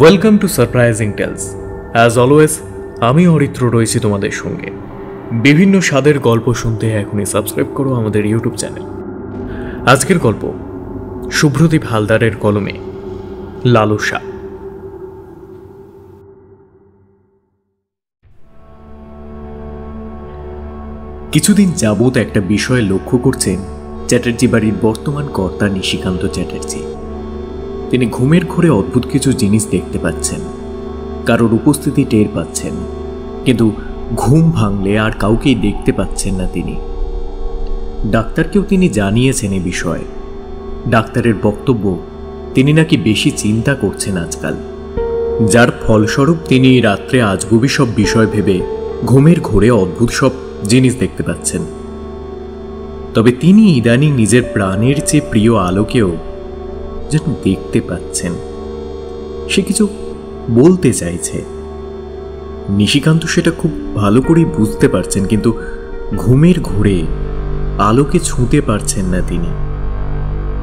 Welcome to surprising tales. As always আমি অরিত্র রয়েছি তোমাদের সঙ্গে। বিভিন্ন স্বাদের গল্প শুনতে এখনই সাবস্ক্রাইব করো আমাদের ইউটিউব চ্যানেল। আজকের গল্প শুভ্রদীপ হালদারের কলমে লালসা। কিছুদিন যাবৎ একটা বিষয়ে লক্ষ্য করছেন চ্যাটার্জি বাড়ির বর্তমান কর্তা নিশিকান্ত চ্যাটার্জি। তিনি ঘুমের ঘোরে অদ্ভুত কিছু জিনিস দেখতে পাচ্ছেন, কারোর উপস্থিতি টের পাচ্ছেন, কিন্তু ঘুম ভাঙলে আর কাউকেই দেখতে পাচ্ছেন না তিনি। ডাক্তারকেও তিনি জানিয়েছেন এ বিষয়ে। ডাক্তারের বক্তব্য, তিনি নাকি বেশি চিন্তা করছেন আজকাল, যার ফলস্বরূপ তিনি রাত্রে আজগুবি সব বিষয় ভেবে ঘুমের ঘোরে অদ্ভুত সব জিনিস দেখতে পাচ্ছেন। তবে তিনি ইদানিং নিজের প্রাণের চেয়ে প্রিয় আলোকেও যেন দেখতে পাচ্ছেন। সে কিছু বলতে চাইছে, নিশিকান্ত সেটা খুব ভালো করেই বুঝতে পারছেন, কিন্তু ঘুমের ঘোরে আলোকে ছুঁতে পারছেন না তিনি।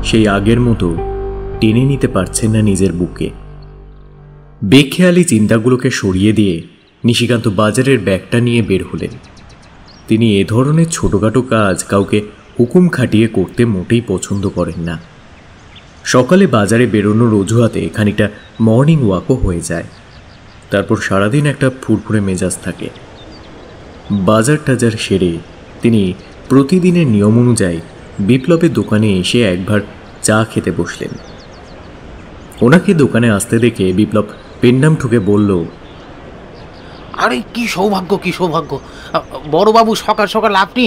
সেই আগের মতো টেনে নিতে পারছেন না নিজের বুকে। বেখেয়ালি চিন্তাগুলোকে সরিয়ে দিয়ে নিশিকান্ত বাজারের ব্যাগটা নিয়ে বের হলেন। তিনি এ ধরনের ছোটখাটো কাজ কাউকে হুকুম খাটিয়ে করতে মোটেই পছন্দ করেন না। সকালে বাজারে বেরোনোর অজুহাতে খানিকটা মর্নিং ওয়াকও হয়ে যায়। তারপর সারাদিন একটা ফুরফুরে মেজাজ থাকে। বাজার টাজার সেরে তিনি প্রতিদিনের নিয়ম অনুযায়ী বিপ্লবের দোকানে এসে একবার চা খেতে বসলেন। ওনাকে দোকানে আসতে দেখে বিপ্লব পেন্ডাম ঠুকে বলল, আরে কি সৌভাগ্য, কি সৌভাগ্য বড়বাবু, সকাল সকাল আপনি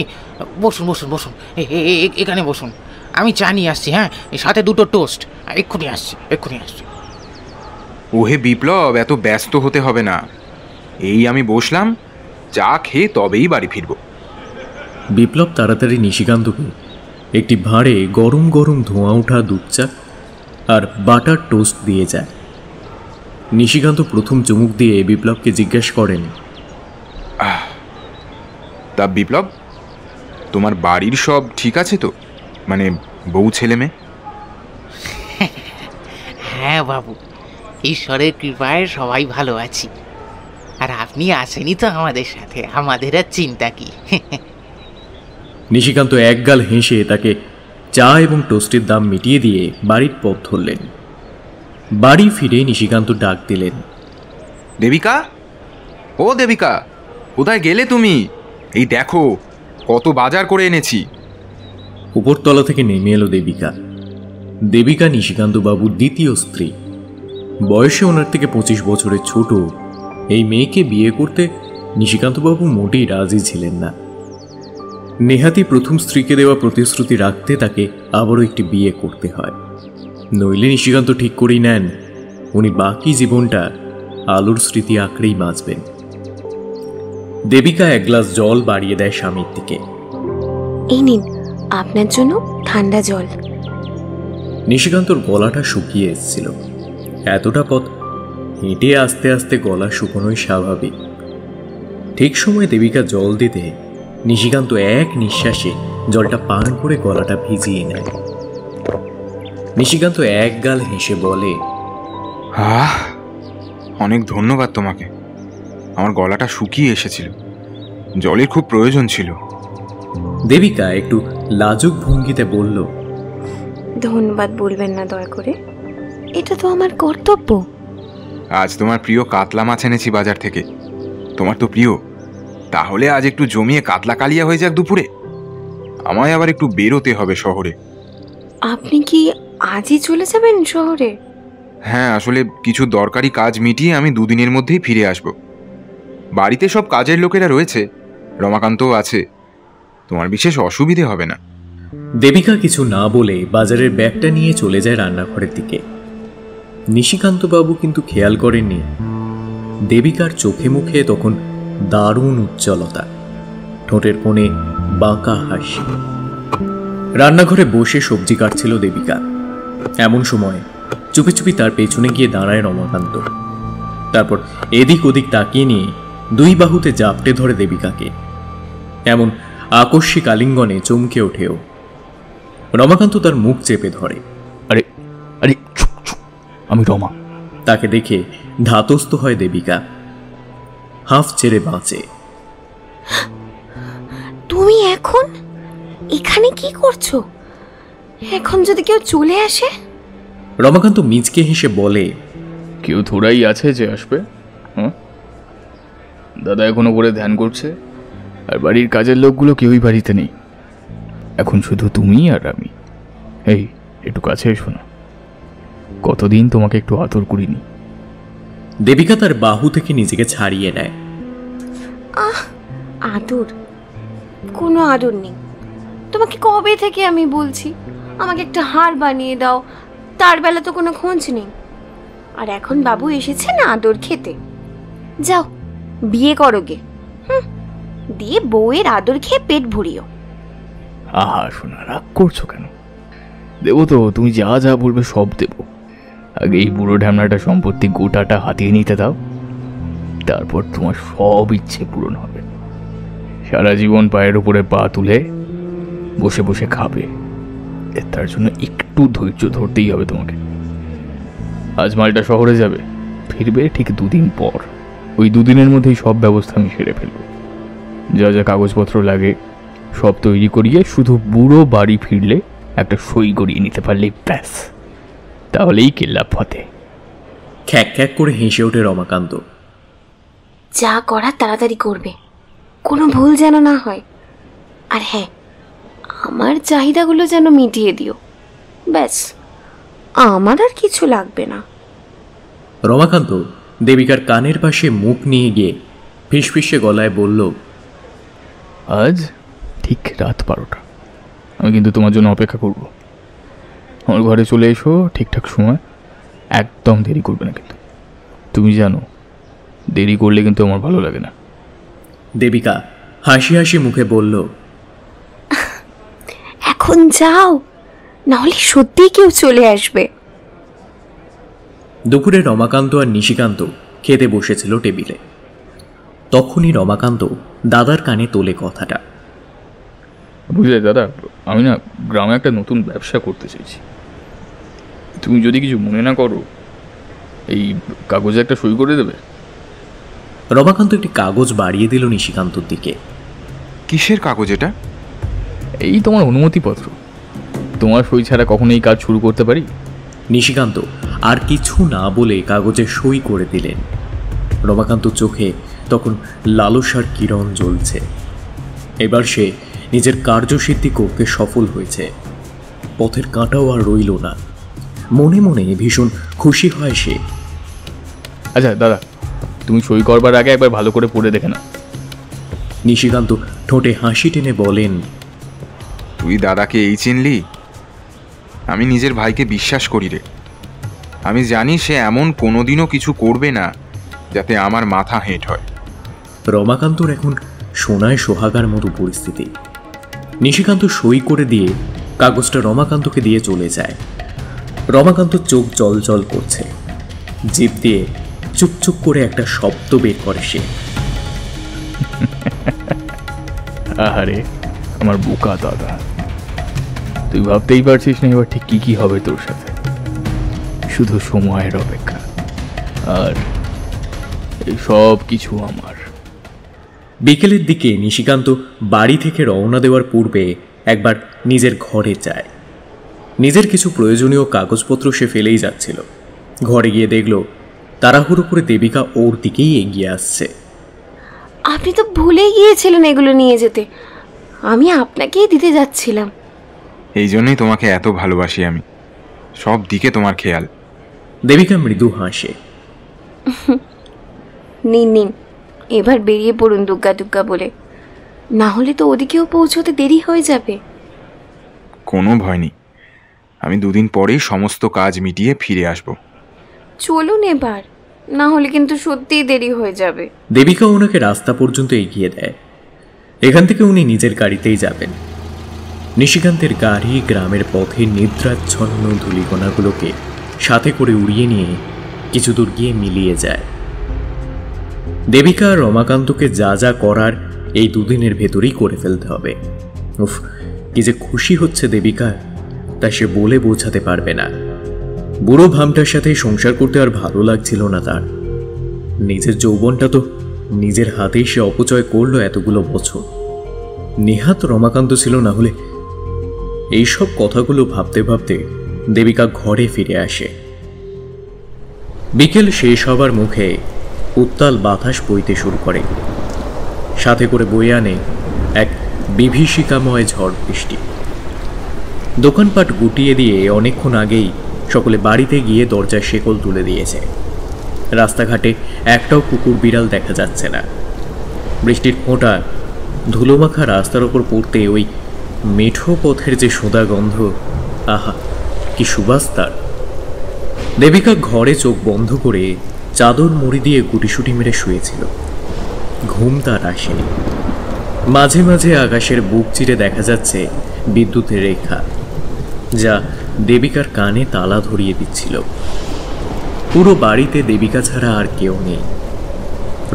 বসুন বসুন বসুন, এখানে বসুন, আমি চা নিয়ে আসছি। হ্যাঁ, সাথে দুটো টোস্ট। এক্ষুনি আসছি। ওহে বিপ্লব, এত ব্যস্ত হতে হবে না, এই আমি বসলাম, চা খেয়ে তবেই বাড়ি ফিরব। বিপ্লব তাড়াতাড়ি নিশিকান্তকে একটি ভাঁড়ে গরম গরম ধোঁয়া ওঠা দুধ চা আর বাটার টোস্ট দিয়ে যায়। নিশিকান্ত প্রথম চুমুক দিয়ে বিপ্লবকে জিজ্ঞেস করেন, তা বিপ্লব, তোমার বাড়ির সব ঠিক আছে তো? মানে বউ ছেলে মেয়ে? হ্যাঁ বাবু, ঈশ্বরের কৃপায় সবাই ভালো আছি। আর আপনি আসেনি তো আমাদের সাথে, আমাদের আর চিন্তা কি। নিশিকান্ত একগাল হেসে তাকে চা এবং টোস্টের দাম মিটিয়ে দিয়ে বাড়ির পথ ধরলেন। বাড়ি ফিরে নিশিকান্ত ডাক দিলেন, দেবিকা, ও দেবিকা, কোথায় গেলে তুমি? এই দেখো কত বাজার করে এনেছি। উপরতলা থেকে নেমে এলো দেবিকা। দেবিকা নিশিকান্ত বাবুর দ্বিতীয় স্ত্রী। বয়সে ওনার থেকে 25 বছরের ছোট এই মেয়েকে বিয়ে করতে নিশিকান্তবাবু মোটেই রাজি ছিলেন না। নেহাতি প্রথম স্ত্রীকে দেওয়া প্রতিশ্রুতি রাখতে তাকে আবারও একটি বিয়ে করতে হয়, নইলে নিশিকান্ত ঠিক করেই নেন উনি বাকি জীবনটা আলোর স্মৃতি আঁকড়েই বাঁচবেন। দেবিকা এক গ্লাস জল বাড়িয়ে দেয় স্বামীর দিকে। এই নিন আপনার জন্য ঠান্ডা জল। নিশিকান্তর গলাটা শুকিয়ে এসেছিল। এতটা পথ হেঁটে আস্তে আস্তে গলা শুকোনোই স্বাভাবিক। ঠিক সময় দেবিকা জল দিতে নিশিকান্ত এক নিঃশ্বাসে জলটা পান করে গলাটা ভিজিয়ে নেয়। নিশিকান্ত এক গাল হেসে বলে, অনেক ধন্যবাদ তোমাকে, আমার গলাটা শুকিয়ে এসেছিল, জলের খুব প্রয়োজন ছিল। দেবিকা একটু লাজুক ভঙ্গিতে বলল, ধন্যবাদ বলবেন না দয়া করে, এটা তো আমার কর্তব্য। আজ তোমার প্রিয় কাতলা মাছ এনেছি বাজার থেকে। তোমার তো প্রিয়, তাহলে আজ একটু জমিয়ে কাতলা কালিয়া হয়ে যাক দুপুরে। আমায় আবার একটু বেরোতে হবে শহরে। আপনি কি আজই চলে যাবেন শহরে? হ্যাঁ, আসলে কিছু দরকারি কাজ মিটিয়ে আমি দুদিনের মধ্যেই ফিরে আসব। বাড়িতে সব কাজের লোকেরা রয়েছে, রমাকান্তও আছে, তোমার বিশেষ অসুবিধে হবে না। দেবিকা কিছু না বলে বাজারের ব্যাগটা নিয়ে চলে যায় রান্নাঘরের দিকে। নিশিকান্তবাবু কিন্তু খেয়াল করেননি দেবিকার চোখে মুখে তখন দারুণ উজ্জ্বলতা, ঠোঁটের কোণে বাঁকা হাসি। রান্নাঘরে বসে সবজি কাটছিল দেবিকা। এমন সময় চুপি চুপি তার পেছনে গিয়ে দাঁড়ায় রমাকান্ত। তারপর এদিক ওদিক তাকিয়ে নিয়ে দুই বাহুতে জাপটে ধরে দেবিকাকে। এমন আকস্মিক আলিঙ্গনে চমকে ওঠেও। রমাকান্ত তার মুখ চেপে ধরে। আরে আরে, আমি রমা, তাকে দেখে ধাতস্থ হয় দেবিকা, হাঁফ ছেড়ে বাঁচে। তুমি এখন এখানে কি করছো? এখন যদি কেউ চলে আসে? রমাকান্ত মিচকে হেসে বলে, কেউ থোড়াই আছে যে আসবে? দাদা এখনো করে ধ্যান করছে, আর বাড়ির কাজের লোকগুলো কেউই বাড়িতে নেই। এখন শুধু তুমি আর আমি। এই একটু কাছে এসো না, কতদিন তোমাকে একটু আদর করিনি। দেবিকা তার বাহু থেকে নিজেকে ছাড়িয়ে নেয়। আদর? কোনো আদর নেই। তোমাকে কবে থেকে আমি বলছি আমাকে একটা হার বানিয়ে দাও, তার বেলা তো কোনো খোঁজ নেই। আর এখন বাবু এসেছে না আদর খেতে। যাও বিয়ে করো গে, দিয়ে বউয়ের আদর খেয়ে পেট ভরিও। আহা শোনা, রাগ করছো কেন? দেবো তো, তুমি যা যা বলবে সব দেবো। আগে এই বুড়ো ঢ্যামনাটা সম্পত্তি গোটাটা হাতিয়ে নিতে দাও, তারপর তোমার সব ইচ্ছে পূরণ হবে। সারা জীবন পায়ের উপরে পা তুলে বসে বসে খাবে, তার জন্য একটু ধৈর্য ধরতেই হবে তোমাকে। আজ মালটা শহরে যাবে, ফিরবে ঠিক 2 দিন পর। ওই 2 দিনের মধ্যেই সব ব্যবস্থা আমি সেরে ফেলবো। যা যা কাগজপত্র লাগে সব তৈরি করিয়ে শুধু বুড়ো বাড়ি ফিরলে একটা সই করিয়ে নিতে পারলেই ব্যাস, তাহলেই কেল্লা ফতে। খ্যাক খ্যাক করে হেসে ওঠে রমাকান্ত। যা করার তাড়াতাড়ি করবে, কোনো ভুল যেন না হয়। আর হ্যাঁ, আমার চাহিদাগুলো যেন মিটিয়ে দিও, ব্যাস। আমার আর কিছু লাগবে না। রমাকান্ত দেবিকার কানের পাশে মুখ নিয়ে গিয়ে ফিসফিসে গলায় বলল, আজ ঠিক রাত 12টা আমি কিন্তু তোমার জন্য অপেক্ষা করব। আমার ঘরে চলে এসো ঠিকঠাক সময়, একদম দেরি করবে না কিন্তু। তুমি জানো দেরি করলে কিন্তু আমার ভালো লাগে না। দেবিকা হাসি হাসি মুখে বলল, এখন যাও, নাহলে সত্যিই কেউ চলে আসবে। দুপুরে রমাকান্ত আর নিশিকান্ত খেতে বসেছিল টেবিলে। তখনই রমাকান্ত দাদার কানে তোলে কথাটা। বুঝলে দাদা, আমি না গ্রামে একটা নতুন ব্যবসা করতে চাইছি। তুমি যদি কিছু মনে না করো, এই কাগজে একটা সই করে দেবে। রমাকান্ত একটি কাগজ বাড়িয়ে দিল নিশিকান্তর দিকে। কিসের কাগজ এটা? এই তোমার অনুমতিপত্র। তোমার সই ছাড়া কখনো এই কাজ শুরু করতে পারি? নিশিকান্ত আর কিছু না বলে কাগজে সই করে দিলেন। রমাকান্ত চোখে তখন লালসার কিরণ জ্বলছে। এবার সে নিজের কার্যসিদ্ধি করতে সফল হয়েছে। পথের কাঁটাও আর রইল না। মনে মনে ভীষণ খুশি হয় সে। আচ্ছা দাদা, তুমি সই করবার আগে একবার ভালো করে পড়ে দেখে না। নিশিকান্ত ঠোঁটে হাসি টেনে বলেন, তুই দাদাকে এই চিনলি? আমি নিজের ভাইকে বিশ্বাস করি রে। আমি জানি সে এমন কোনোদিনও কিছু করবে না যাতে আমার মাথা হেঁট হয়। রমাকান্তর এখন সোনায় সোহাগার মতো পরিস্থিতি। নিশিকান্ত সই করে দিয়ে কাগজটা রমাকান্তকে দিয়ে চলে যায়। রমাকান্ত চোখ জল করছে। জিভ দিয়ে চুপচুপ করে একটা শব্দ বের করে সে। আহারে আমার বোকা দাদা, তুই ভাবতেই পারছিস না এবার ঠিক কি কি হবে তোর সাথে। শুধু সময়ের অপেক্ষা, আর এই সব কিছু আমার। বিকেলের দিকে নিশিকান্ত বাড়ি থেকে রওনা দেওয়ার পূর্বে একবার নিজের ঘরে যায়। নিজের কিছু প্রয়োজনীয় কাগজপত্র সে ফেলেই যাচ্ছিল। ঘরে গিয়ে দেখল তাড়াহুড়ো করে দেবিকা ওর দিকেই এগিয়ে আসছে। আপনি তো ভুলেই গিয়েছিলেন এগুলো নিয়ে যেতে, আমি আপনাকেই দিতে যাচ্ছিলাম। এই জন্যই তোমাকে এত ভালোবাসি আমি, সব দিকে তোমার খেয়াল। দেবিকা মৃদু হাসে। নিন এবার বেরিয়ে পড়ুন দুগ্গা দুগ্গা বলে, না হলে তো ওদিকেও পৌঁছতে দেরি হয়ে যাবে। কোনো ভয় নেই, আমি 2 দিন পরেই সমস্ত কাজ মিটিয়ে ফিরে আসব। চলুন এবার, না হলে কিন্তু সত্যিই দেরি হয়ে যাবে। দেবিকা ওনাকে রাস্তা পর্যন্ত এগিয়ে দেয়। এখান থেকে উনি নিজের গাড়িতেই যাবেন। নিশিকান্তের গাড়ি গ্রামের পথে নিদ্রাচ্ছন্ন ধূলিকণাগুলোকে সাথে করে উড়িয়ে নিয়ে কিছু দূর গিয়ে মিলিয়ে যায়। দেবিকা আর রমাকান্তকে যা যা করার এই 2 দিনের ভেতরেই করে ফেলতে হবে। উফ, কি যে খুশি হচ্ছে দেবিকা, তা সে বলে বোঝাতে পারবে না। বুড়ো ভামটার সাথে সংসার করতে আর ভালো লাগছিল না তার। নিজের যৌবনটা তো নিজের হাতেই সে অপচয় করলো এতগুলো বছর। নেহাত রমাকান্ত ছিল না হলে। এইসব কথাগুলো ভাবতে ভাবতে দেবিকা ঘরে ফিরে আসে। বিকেল শেষ হবার মুখে উত্তাল বাতাস বইতে শুরু করে, সাথে করে বয়ে আনে এক বিভীষিকাময় ঝড় বৃষ্টি। দোকানপাট গুটিয়ে দিয়ে অনেকক্ষণ আগেই সকলে বাড়িতে গিয়ে দরজার শেকল তুলে দিয়েছে। রাস্তাঘাটে একটাও কুকুর বিড়াল দেখা যাচ্ছে না। বৃষ্টির ফোঁটা ধুলোমাখা রাস্তার ওপর পড়তে ওই মেঠো পথের যে সোঁদা গন্ধ, আহা কি সুবাস তার। দেবিকা ঘরে চোখ বন্ধ করে চাদর মুড়ি দিয়ে গুটিসুটি মেরে শুয়েছিল। ঘুম তার আসেনি। মাঝে মাঝে আকাশের বুক চিরে দেখা যাচ্ছে বিদ্যুতের রেখা, যা দেবিকার কানে তালা ধরিয়ে দিচ্ছিল। পুরো বাড়িতে দেবিকা ছাড়া আর কেউ নেই।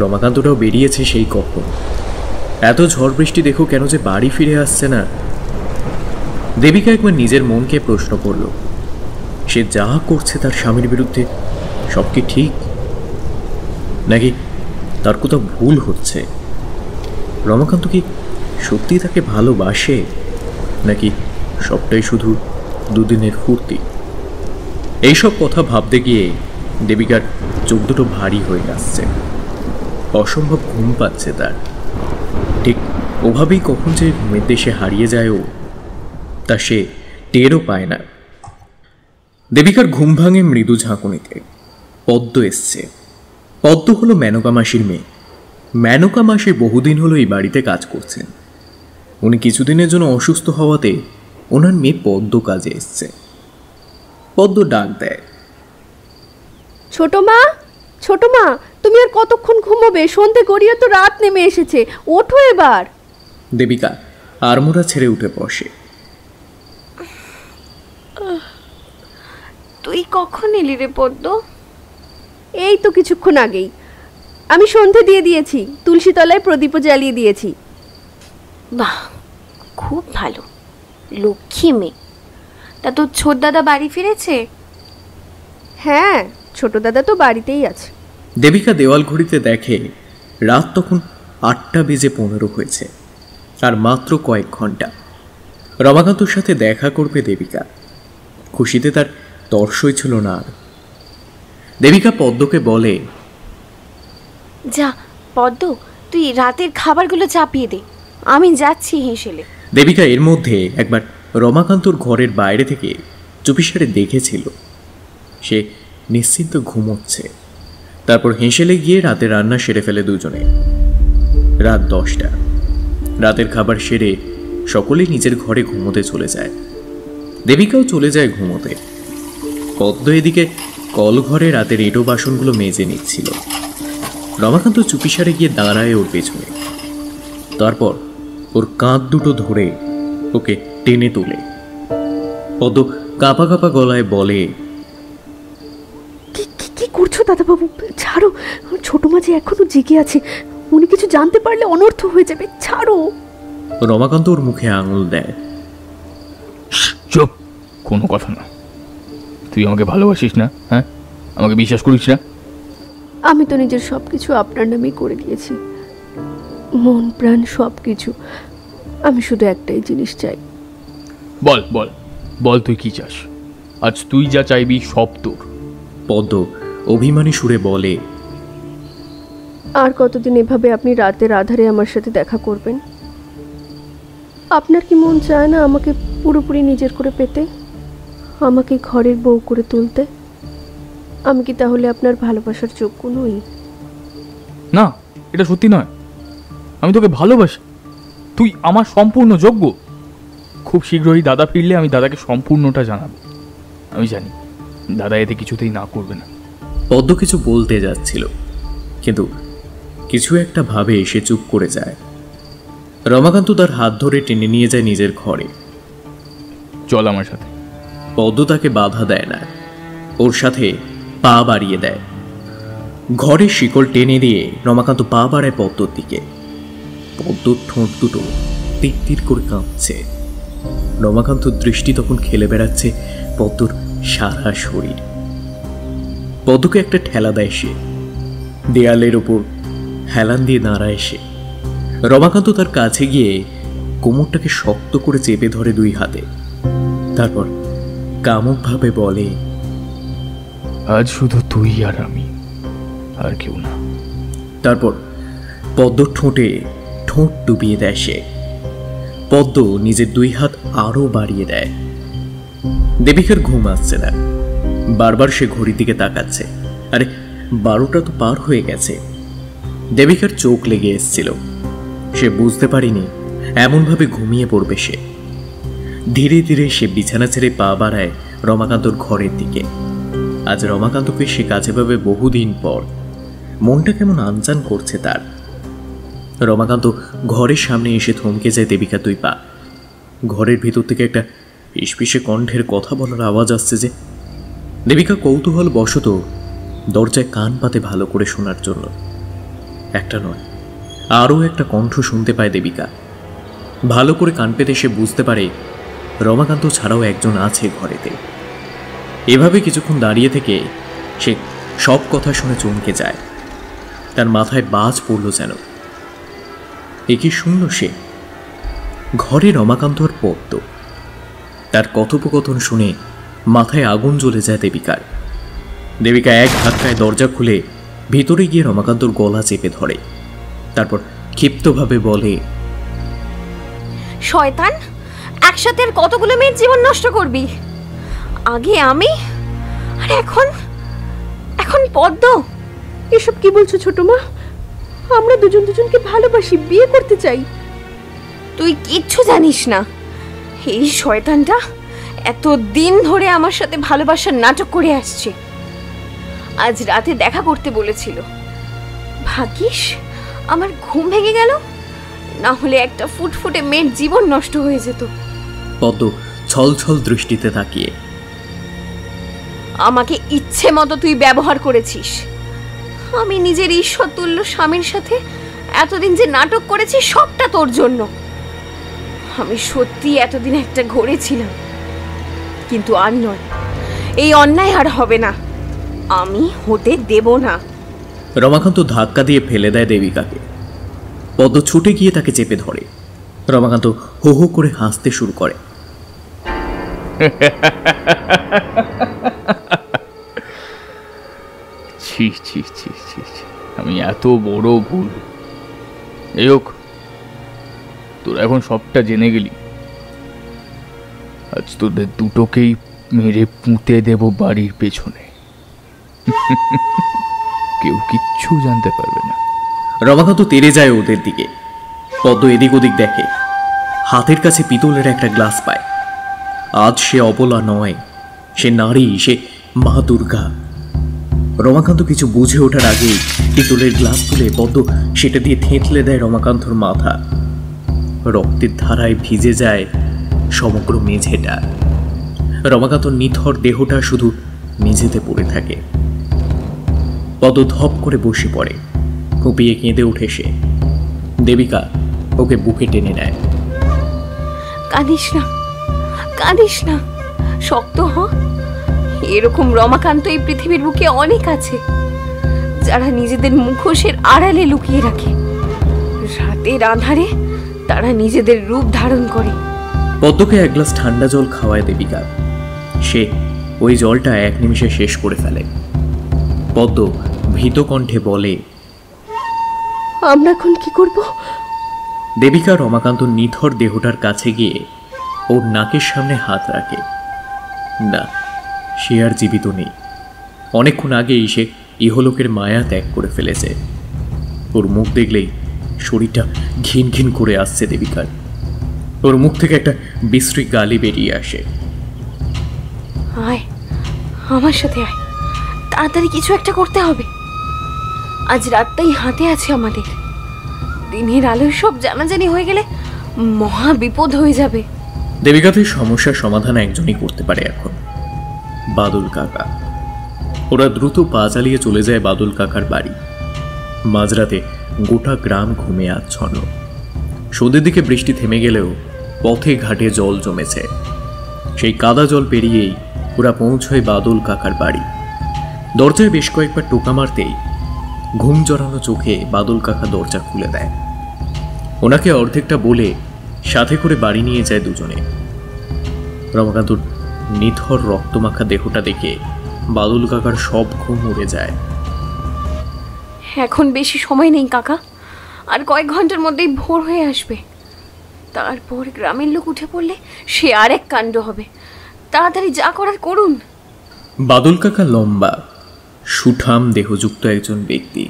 রমাকান্তটাও বেরিয়েছে সেই কখন। এত ঝড় বৃষ্টি দেখো কেন যে বাড়ি ফিরে আসছে না। দেবিকা একবার নিজের মনকে প্রশ্ন করল, সে যা করছে তার স্বামীর বিরুদ্ধে সব কি ঠিক, নাকি তার কোথাও ভুল হচ্ছে? রমাকান্ত কি সত্যি তাকে ভালোবাসে, নাকি সবটাই শুধু দুদিনের ফুর্তি? এইসব কথা ভাবতে গিয়ে দেবিকার চোখ দুটো ভারী হয়ে আসছে। অসম্ভব ঘুম পাচ্ছে তার। ঠিক ওভাবেই কখন যে ঘুমের দেশে হারিয়ে যায় ও, তা সে টেরও পায় না। দেবিকার ঘুম ভাঙে মৃদু ঝাঁকুনিতে। পদ্ম এসছে। পদ্ম হলো মেনকা মাসির মেয়ে। মেনকা মাসি বহুদিন হলো এই বাড়িতে কাজ করছেন। উনি কিছুদিনের জন্য অসুস্থ হওয়াতে ওনার মেয়ে পদ্ম কাজে এসছে। পদ্ম ডাক দেয়, ছোট মা, ছোট মা, তুমি আর কতক্ষণ ঘুমোবে? সন্ধে গড়িয়ে তো রাত নেমে এসেছে, ওঠো এবার। দেবিকা আড়মোড়া ছেড়ে উঠে বসে। তুই কখন এলি রে পদ্ম? এই তো কিছুক্ষণ আগেই। আমি সন্ধে দিয়ে দিয়েছি, তুলসী তলায় প্রদীপও জ্বালিয়ে দিয়েছি। বাহ, খুব ভালো, লক্ষ্মী মেয়ে। তা তোর ছোট দাদা বাড়ি ফিরেছে? হ্যাঁ, ছোট দাদা তো বাড়িতেই আছে। দেবিকা দেওয়াল ঘড়িতে দেখে রাত তখন 8:15 হয়েছে, আর মাত্র কয়েক ঘন্টা। রমাকান্তর সাথে দেখা করবে দেবিকা। খুশিতে তার তর্সই ছিল না আর। দেবিকা পদ্মকে বলে, যা পদ্ম, তুই রাতের খাবারগুলো চাপিয়ে দে, আমি যাচ্ছি হেসেলে। দেবিকা এর মধ্যে একবার রমাকান্তর ঘরের বাইরে থেকে চুপিসারে দেখেছিল সে নিশ্চিন্ত ঘুমোচ্ছে। তারপর হেসেলে গিয়ে রাতে রান্না সেরে ফেলে দুজনে। রাত 10টা। রাতের খাবার সেরে সকলেই নিজের ঘরে ঘুমোতে চলে যায়। দেবিকাও চলে যায় ঘুমোতে। পদ্ম এদিকে কল ঘরে রাতের এঁটো বাসনগুলো মেজে নিচ্ছিল। রমাকান্ত চুপিসারে গিয়ে দাঁড়ায় ওর পেছনে। তারপর ওর কাঁধ দুটো ধরে ওকে টেনে তোলে। পদ্ম কাঁপা কাঁপা গলায় বলে, কি করছো দাদাবাবু? ছাড়ো, ছোট মা যে এখনো জেগে আছে, উনি কিছু জানতে পারলে অনর্থ হয়ে যাবে, ছাড়ো। রমাকান্ত ওর মুখে আঙুল দেয়। চুপ, কোনো কথা না। তুই আমাকে ভালোবাসিস না? হ্যাঁ, আমাকে বিশ্বাস করিস না? আমি তো নিজের সব কিছু আপনার নামেই করে দিয়েছি, মন প্রাণ সব কিছু। আমি শুধু একটাই জিনিস চাই। বল বল বল, তুই কি চাস? আজ তুই যা চাইবি সব তোর। পদ্ম অভিমানী সুরে বলে, আর কতদিন এভাবে আপনি রাতের আধারে আমার সাথে দেখা করবেন? আপনার কি মন চায় না আমাকে পুরোপুরি নিজের করে পেতে, আমাকে ঘরের বউ করে তুলতে? আমি কি তাহলে আপনার ভালোবাসার যোগ্য নই? না, এটা সত্যি নয়। আমি তোকে ভালোবাসি, তুই আমার সম্পূর্ণ যোগ্য। খুব শীঘ্রই দাদা ফিরলে আমি দাদাকে সম্পূর্ণটা জানাবো। আমি জানি দাদা এতে কিছুতেই না করবে না। পদ্ম কিছু বলতে যাচ্ছিল, কিন্তু কিছু একটা ভাবে এসে চুপ করে যায়। রমাকান্ত তার হাত ধরে টেনে নিয়ে যায় নিজের ঘরে। চল আমার সাথে। পদ্ম তাকে বাধা দেয় না, ওর সাথে পা বাড়িয়ে দেয়। ঘরের শিকল টেনে দিয়ে রমাকান্ত পা বাড়ায় পদ্মর দিকে। পদ্মর ঠোঁট দুটো তীর করে কাঁপছে। রমাকান্তর দৃষ্টি তখন খেলে বেড়াচ্ছে পদ্মর সারা শরীর। পদ্মকে একটা ঠেলা দেয় সে। দেয়ালের ওপর হেলান দিয়ে দাঁড়ায় সে। রমাকান্ত তার কাছে গিয়ে কোমরটাকে শক্ত করে চেপে ধরে দুই হাতে। তারপর কামুকভাবে বলে, আজ শুধু তুই আর আমি, আর কেউ না। তারপর পদ্মর ঠোঁটে ঠোঁট ডুবিয়ে দেয় সে। পদ্ম নিজের দুই হাত আরো বাড়িয়ে দেয়। দেবিকার ঘুম আসছে না। বারবার সে ঘড়ির দিকে তাকাচ্ছে। আরে 12টা তো পার হয়ে গেছে। দেবিকার চোখ লেগে এসছিল। সে বুঝতে পারেনি এমনভাবে ঘুমিয়ে পড়বে সে। ধীরে ধীরে সে বিছানা ছেড়ে পা বাড়ায় রমাকান্তর ঘরের দিকে। আজ রমাকান্তকে সে কাছে পাবে বহুদিন পর। মনটা কেমন আনচান করছে তার। রমাকান্ত ঘরের সামনে এসে থমকে যায় দেবিকা দুই পা। ঘরের ভিতর থেকে একটা পিসপিসে কণ্ঠের কথা বলার আওয়াজ আসছে যে। দেবিকা কৌতূহল বশত দরজায় কান পাতে ভালো করে শোনার জন্য। একটা নয়, আরও একটা কণ্ঠ শুনতে পায় দেবিকা। ভালো করে কান পেতে সে বুঝতে পারে রমাকান্ত ছাড়াও একজন আছে ঘরেতে। এভাবে কিছুক্ষণ দাঁড়িয়ে থেকে সে সব কথা শুনে চমকে যায়। তার মাথায় বাজ পড়ল যেন। এ কি শুনল সে? ঘরে রমাকান্ত আর পদ্ম। তার কথোপকথন শুনে মাথায় আগুন জ্বলে যায় দেবিকার। দেবিকা এক ধাক্কায় দরজা খুলে ভিতরে গিয়ে রমাকান্তর গলা চেপে ধরে। তারপর ক্ষিপ্তভাবে বলে, শয়তান, একসাথে আর কতগুলো মেয়ের জীবন নষ্ট করবি? আগে আমি, আর এখন পদ্ম। এসব কি বলছো ছোট মা? আমরা দুজন দুজনকে ভালোবাসি, বিয়ে করতে চাই। তুই কিচ্ছু জানিস না। এই শয়তানটা এতদিন ধরে আমার সাথে ভালোবাসার নাটক করে আসছে। আজ রাতে দেখা করতে বলেছিল। ভাগ্যিস আমার ঘুম ভেঙে গেল, না হলে একটা ফুটফুটে মেয়ের জীবন নষ্ট হয়ে যেত। পদ্ম ছলছল দৃষ্টিতে তাকিয়ে, আমাকে ইচ্ছে মতো তুই ব্যবহার করেছিস। আমি নিজের ঈশ্বরতুল্য স্বামীর সাথে এতদিন যে নাটক করেছি সবটা তোর জন্য। আমি সত্যি এতদিন একটা ঘরে ছিলাম, কিন্তু আর নয়। এই অন্যায় আর হবে না, আমি হতে দেব না। রমাকান্ত ধাক্কা দিয়ে ফেলে দেয় দেবিকাকে। পদ্ম ছুটে গিয়ে তাকে চেপে ধরে। রমাকান্ত হো হো করে হাসতে শুরু করে। ছি ছি ছি ছি ছি, আমি এত বড় ভুল। এই হোক, তোর এখন সবটা জেনে গেলি। আজ তোদের দুটোকেই মেরে পুঁতে দেব বাড়ির পেছনে। কেউ কিচ্ছু জানতে পারবে না। রমাকান্ত তেড়ে যায় ওদের দিকে। পদ্ম এদিক ওদিক দেখে। হাতের কাছে পিতলের একটা গ্লাস পায়। আজ সে অবলা নয়, সে নারী, সে মা দুর্গা। রমাকান্ত কিছু বুঝে ওঠার আগেই পিতলের গ্লাস তুলে পদ্ম সেটা দিয়ে থেঁতলে দেয় রমাকান্তর মাথা। রক্তের ধারায় ভিজে যায় সমগ্র মেঝেটা। রমাকান্তর নিথর দেহটা শুধু মেঝেতে পড়ে থাকে। পদ্ম ধপ করে বসে পড়ে। কুপিয়ে কেঁদে উঠে সে। দেবিকা ওকে বুকে টেনে নেয়। কাঁদিস না, কাঁদিস না, শক্ত হ। এরকম রমাকান্ত এই পৃথিবীর বুকে অনেক আছে, যারা নিজেদের মুখোশের আড়ালে লুকিয়ে রাখে। রাতের আঁধারে তারা নিজেদের রূপ ধারণ করে। পদ্মকে এক গ্লাস ঠান্ডা জল খাওয়ায় দেবিকা। সে ওই জলটা এক নিমিষে শেষ করে ফেলে। পদ্ম ভীত কণ্ঠে বলে, আমরা এখন কি করব? দেবিকা রমাকান্ত নিথর দেহটার কাছে গিয়ে ওর নাকের সামনে হাত রাখে। না, সে আর জীবিত নেই। অনেকক্ষণ আগেই সে ইহলোকের মায়া ত্যাগ করে ফেলেছে। ওর মুখ দেখলেই শরীরটা ঘিন ঘিন করে আসছে দেবিকার। ওর মুখ থেকে একটা বিশ্রী গালি বেরিয়ে আসে। আয়, আমার সাথে আয়, তাড়াতাড়ি কিছু একটা করতে হবে। আজ রাতটাই হাতে আছে আমাদের। দিনের আলোয় সব জানাজানি হয়ে গেলে মহা বিপদ হয়ে যাবে। দেবিকাদের সমস্যার সমাধান একজনই করতে পারে এখন, বাদল কাকা। ওরা দ্রুত পা চালিয়ে চলে যায় বাদল কাকার বাড়ি। মাঝরাতে গোটা গ্রাম ঘুমে আচ্ছন্ন। সন্ধ্যের দিকে বৃষ্টি থেমে গেলেও পথে ঘাটে জল জমেছে। সেই কাদা জল পেরিয়েই ওরা পৌঁছয় বাদল কাকার বাড়ি। দরজায় বেশ কয়েকবার টোকা মারতেই ঘুম জড়ানো চোখে বাদল কাকা দরজা খুলে দেয়। ওনাকে অর্ধেকটা বলে সাথে করে বাড়ি নিয়ে যায় দুজনে। রমাকান্তর নিথর রক্তমাখা দেহটা দেখে বাদল কাকার সব ঘুম উড়ে যায়। এখন বেশি সময় নেই কাকা, আর কয়েক ঘন্টার মধ্যেই ভোর হয়ে আসবে। তারপর গ্রামের লোক উঠে পড়লে সে আর এক কাণ্ড হবে। তাড়াতাড়ি যা করার করুন। বাদল কাকা লম্বা সুঠাম দেহযুক্ত একজন ব্যক্তি।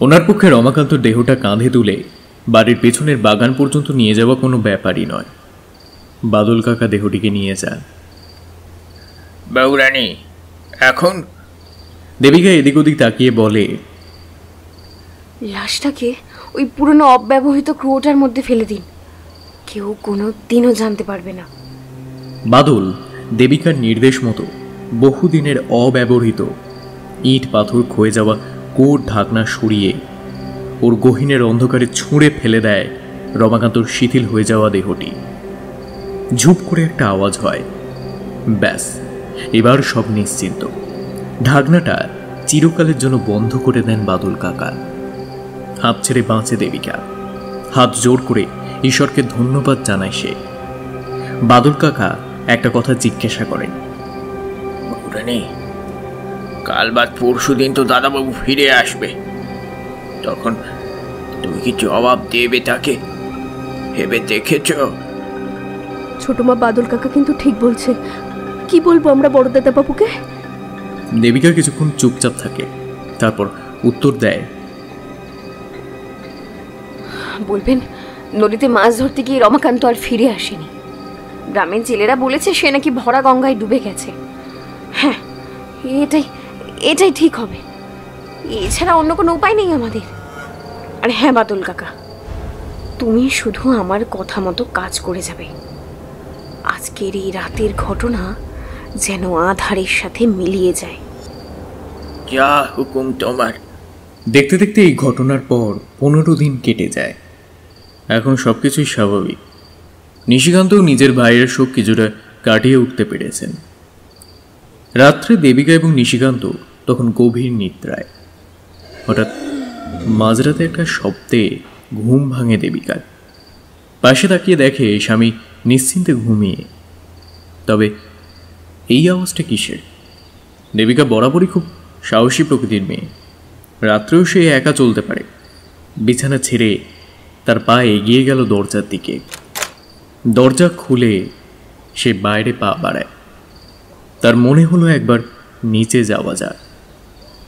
ওনার পক্ষে রমাকান্তর দেহটা কাঁধে তুলে বাড়ির পেছনের বাগান পর্যন্ত নিয়ে যাওয়া কোনো ব্যাপারই নয়। বাদল কাকা দেহটিকে নিয়ে যান। বউরানী, এখন দেবিকা এদিক ওদিক তাকিয়ে বলে, লাশটাকে ওই পুরনো অব্যবহৃত কুয়োটার মধ্যে ফেলে দিন, কেউ কোনো দিনও জানতে পারবে না। বাদল দেবিকার নির্দেশ মতো বহুদিনের অব্যবহৃত ইট পাথর ক্ষয়ে যাওয়া কোট ঢাকনা সরিয়ে ওর গহীনের অন্ধকারে ছুঁড়ে ফেলে দেয় রমাকান্তর শিথিল হয়ে যাওয়া দেহটি। ঝুপ করে একটা আওয়াজ হয়। ব্যাস, এবার সব নিশ্চিন্ত। ঢাকনাটা চিরকালের জন্য বন্ধ করে দেন বাদল কাকা। হাত ছেড়ে বাঁচে দেবিকা। হাত জোর করে ঈশ্বরকে ধন্যবাদ জানায় সে। বাদল কাকা একটা কথা জিজ্ঞাসা করেন, বউরানী, কাল বাদ পরশু দিন তো দাদাবাবু ফিরে আসবে, তখন তুমি কি জবাব দেবে তাকে? ভেবে দেখেছ? ছোট মা বাদল কাকা কিন্তু ঠিক বলছে। কি বলবো আমরা বড় দাদা বাবুকে? দেবিকা কিছুক্ষণ চুপচাপ থাকে, তারপর উত্তর দেয়, বলবেন নদীতে মাছ ধরতে গিয়ে রমাকান্ত আর ফিরে আসেনি। গ্রামের জেলেরা বলেছে সে নাকি ভরা গঙ্গায় ডুবে গেছে। হ্যাঁ, এটাই ঠিক হবে। এছাড়া অন্য কোনো উপায় নেই আমাদের। আর হ্যাঁ বাদল কাকা, তুমি শুধু আমার কথা মতো কাজ করে যাবে। আজকের এই রাতের ঘটনা যেন আধারের সাথে মিলিয়ে যায়। যা হুকুম তোমার। দেখতে দেখতে এই ঘটনার পর 15 দিন কেটে যায়। এখন সবকিছুই স্বাভাবিক। নিশিকান্তও নিজের ভাইয়ের শোক কিছুটা কাটিয়ে উঠতে পেরেছেন। রাত্রে দেবিকা এবং নিশিকান্ত তখন গভীর নিদ্রায়। হঠাৎ মাঝরাতে একটা শব্দে ঘুম ভাঙে দেবিকার। পাশে তাকিয়ে দেখে স্বামী নিশ্চিন্তে ঘুমিয়ে। তবে এই আওয়াজটা কিসের? দেবিকা বরাবরই খুব সাহসী প্রকৃতির মেয়ে। রাত্রেও সে একা চলতে পারে। বিছানা ছেড়ে তার পা এগিয়ে গেল দরজার দিকে। দরজা খুলে সে বাইরে পা বাড়ায়। তার মনে হলো একবার নিচে যাওয়া যাক।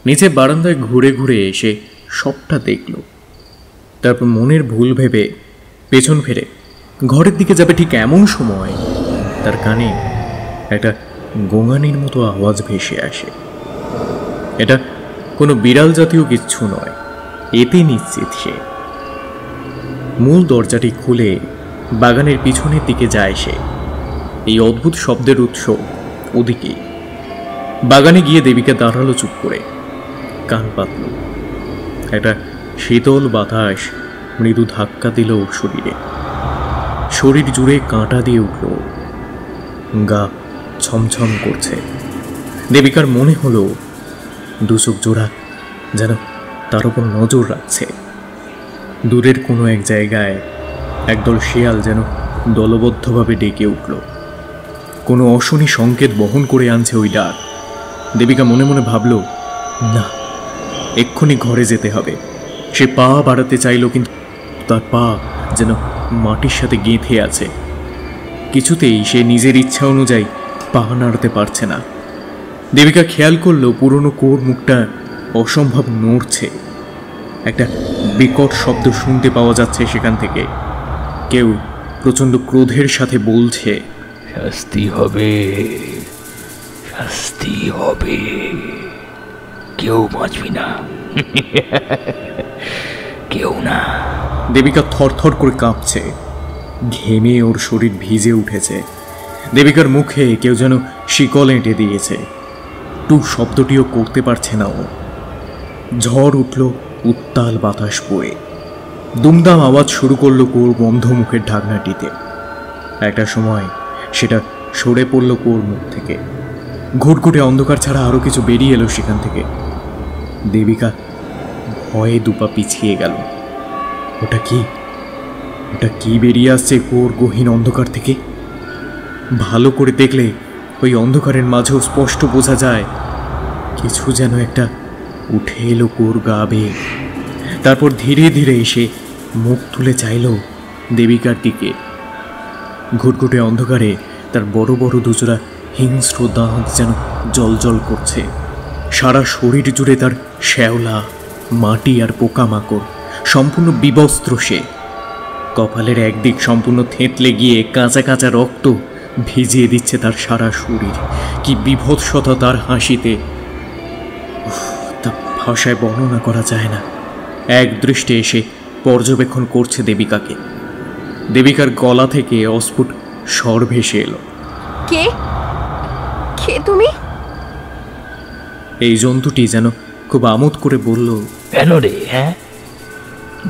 নিচে বারান্দায় ঘুরে ঘুরে এসে সবটা দেখল। তারপর মনের ভুল ভেবে পেছন ফিরে ঘরের দিকে যাবে, ঠিক এমন সময় তার কানে একটা গোঙানির মতো আওয়াজ ভেসে আসে। এটা কোনো বিড়াল জাতীয় কিচ্ছু নয়, এতে নিশ্চিত সে। মূল দরজাটি খুলে বাগানের পিছনের দিকে যায় সে। এই অদ্ভুত শব্দের উৎস ওদিকে। বাগানে গিয়ে দেবিকা দাঁড়ালো চুপ করে, কান পাতল। একটা শীতল বাতাস মৃদু ধাক্কা দিল ওর শরীরে। শরীর জুড়ে কাঁটা দিয়ে উঠল, গা ছমছম করছে। দেবিকার মনে হলো দু চোখ জোড়া যেন তার উপর নজর রাখছে। দূরের কোনো এক জায়গায় একদল শেয়াল যেন দলবদ্ধভাবে ডেকে উঠল। কোনো অশনি সংকেত বহন করে আনছে ওই ডাক। দেবিকা মনে মনে ভাবল, না, এক্ষুনি ঘরে যেতে হবে। সে পা বাড়াতে চাইল, কিন্তু তার পা যেন মাটির সাথে গেঁথে আছে। কিছুতেই সে নিজের ইচ্ছা অনুযায়ী পা নাড়তে পারছে না। দেবিকা খেয়াল করল পুরনো কুয়োর মুখটা অসম্ভব নড়ছে। একটা বিকট শব্দ শুনতে পাওয়া যাচ্ছে সেখান থেকে। কেউ প্রচণ্ড ক্রোধের সাথে বলছে, শাস্তি হবে, শাস্তি হবে, কেউ বাঁচবি না, কেউ না। দেবিকা থরথর করে কাঁপছে। ঘেমে ওর শরীর ভিজে উঠেছে। দেবিকার মুখে কেউ যেন শিকল এঁটে দিয়েছে। টু শব্দটিও করতে পারছে না ও। ঝড় উঠল উত্তাল বাতাস বয়ে। দুমদাম আওয়াজ শুরু করলো কুয়োর বন্ধ মুখের ঢাকনাটিতে। একটা সময় সেটা সরে পড়ল কুয়োর মুখ থেকে। ঘুটঘুটে অন্ধকার ছাড়া আরো কিছু বেরিয়ে এলো সেখান থেকে। দেবিকা ভয়ে দুপা পিছিয়ে গেল। ওটা কি? ওটা কি বেরিয়ে আসছে ঘোর গহীন অন্ধকার থেকে? ভালো করে দেখলে ওই অন্ধকারের মাঝেও স্পষ্ট বোঝা যায় কিছু যেন একটা উঠে এলো ঘোর গা বেয়ে। তারপর ধীরে ধীরে এসে মুখ তুলে চাইল দেবিকার দিকে। ঘুটঘুটে অন্ধকারে তার বড় বড় দুজোড়া হিংস্র দাঁত যেন জলজল করছে। সারা শরীর জুড়ে তার শ্যাওলা, মাটি আর পোকামাকড়, সম্পূর্ণ বিবস্ত্র সে। কপালের একদিক সম্পূর্ণ থেঁতলে গিয়ে কাঁচা কাঁচা রক্ত ভিজিয়ে দিচ্ছে তার সারা শরীর। কি বিভৎসতা তার হাসিতে, তা ভাষায় বর্ণনা করা যায় না। এক দৃষ্টে এসে পর্যবেক্ষণ করছে দেবিকাকে। দেবিকার গলা থেকে অস্ফুট স্বর ভেসে এলো। কে কে তুমি? এই জন্তুটি যেন খুব আমোদ করে বলল, কেন রে? হ্যাঁ,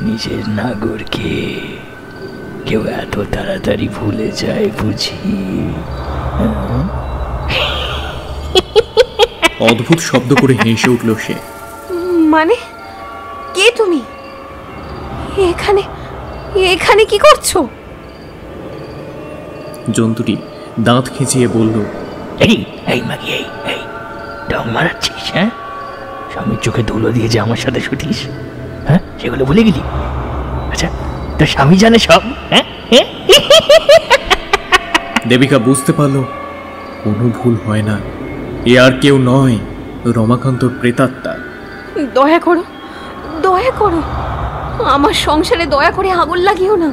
নিজের নাগরকে কেউ এত তাড়াতাড়ি ভুলে যায় বুঝি? অদ্ভুত শব্দ করে হেসে উঠল সে। মানে কে তুমি? এখানে এখানে কি করছো? জন্তুটি দাঁত খিঁচিয়ে বলল, এই এই মাগি, এই এই ঢং মারাচ্ছিস? হ্যাঁ, স্বামীর চোখে ধুলো দিয়ে যে আমার সাথে শুটিস, হ্যাঁ, সেগুলো ভুলে গেলি? আচ্ছা, তোর স্বামী জানে সব? হ্যাঁ, দেবিকা বুঝতে পারল কোনো ভুল হয় না। এ আর কেউ নয়, রমাকান্তর প্রেতাত্মা। দয়া করো, দয়া করো, আমার সংসারে দয়া করে আগুন লাগিও না।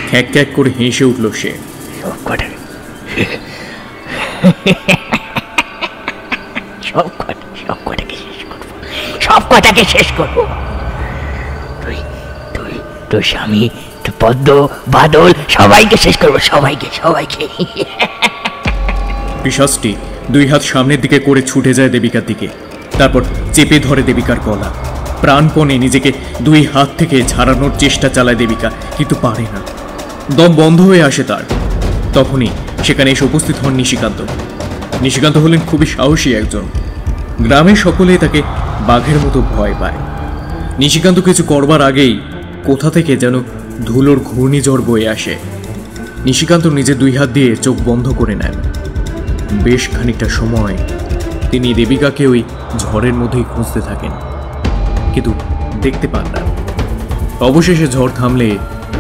খ্যাক খ্যাক করে হেসে উঠল সে। সব কটা সব কটাকে শেষ করবো, সব কটাকে শেষ করবো। তুই তুই তোর স্বামী, তোর পদ্ম, বাদল, সবাইকে শেষ করবো, সবাইকে সবাইকে। পিশাচটি দুই হাত সামনের দিকে করে ছুটে যায় দেবিকার দিকে। তারপর চেপে ধরে দেবিকার গলা। প্রাণপণে নিজেকে দুই হাত থেকে ছাড়ানোর চেষ্টা চালায় দেবিকা, কিন্তু পারে না। দম বন্ধ হয়ে আসে তার। তখনই সেখানে এসে উপস্থিত হন নিশিকান্ত। নিশিকান্ত হলেন খুবই সাহসী একজন। গ্রামের সকলেই তাকে বাঘের মতো ভয় পায়। নিশিকান্ত কিছু করবার আগেই কোথা থেকে যেন ধুলোর ঘূর্ণিঝড় বয়ে আসে। নিশিকান্ত নিজে দুই হাত দিয়ে চোখ বন্ধ করে নেন। বেশ খানিকটা সময় তিনি দেবিকাকে ওই ঝড়ের মধ্যেই খুঁজতে থাকেন, কিন্তু দেখতে পান না। অবশেষে ঝড় থামলে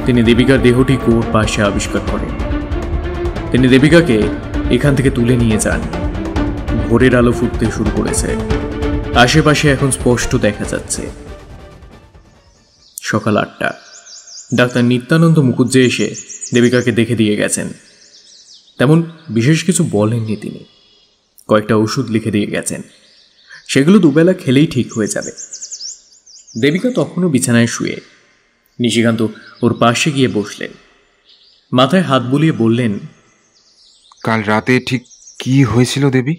তিনি দেবিকার দেহটি কোর পাশে আবিষ্কার করেন। তিনি দেবিকাকে এখান থেকে তুলে নিয়ে যান। ভোরের আলো ফুটতে শুরু করেছে। আশেপাশে এখন স্পষ্ট দেখা যাচ্ছে। সকাল 8টা। ডাক্তার নিত্যানন্দ মুখুজ্জে এসে দেবিকাকে দেখে দিয়ে গেছেন। তেমন বিশেষ কিছু বলেননি তিনি। কয়েকটা ওষুধ লিখে দিয়ে গেছেন, সেগুলো দুবেলা খেলেই ঠিক হয়ে যাবে। দেবিকা তখনও বিছানায় শুয়ে। নিশিকান্ত ওর পাশে গিয়ে বসলেন। মাথায় হাত বুলিয়ে বললেন, কাল রাতে ঠিক কি হয়েছিল দেবী?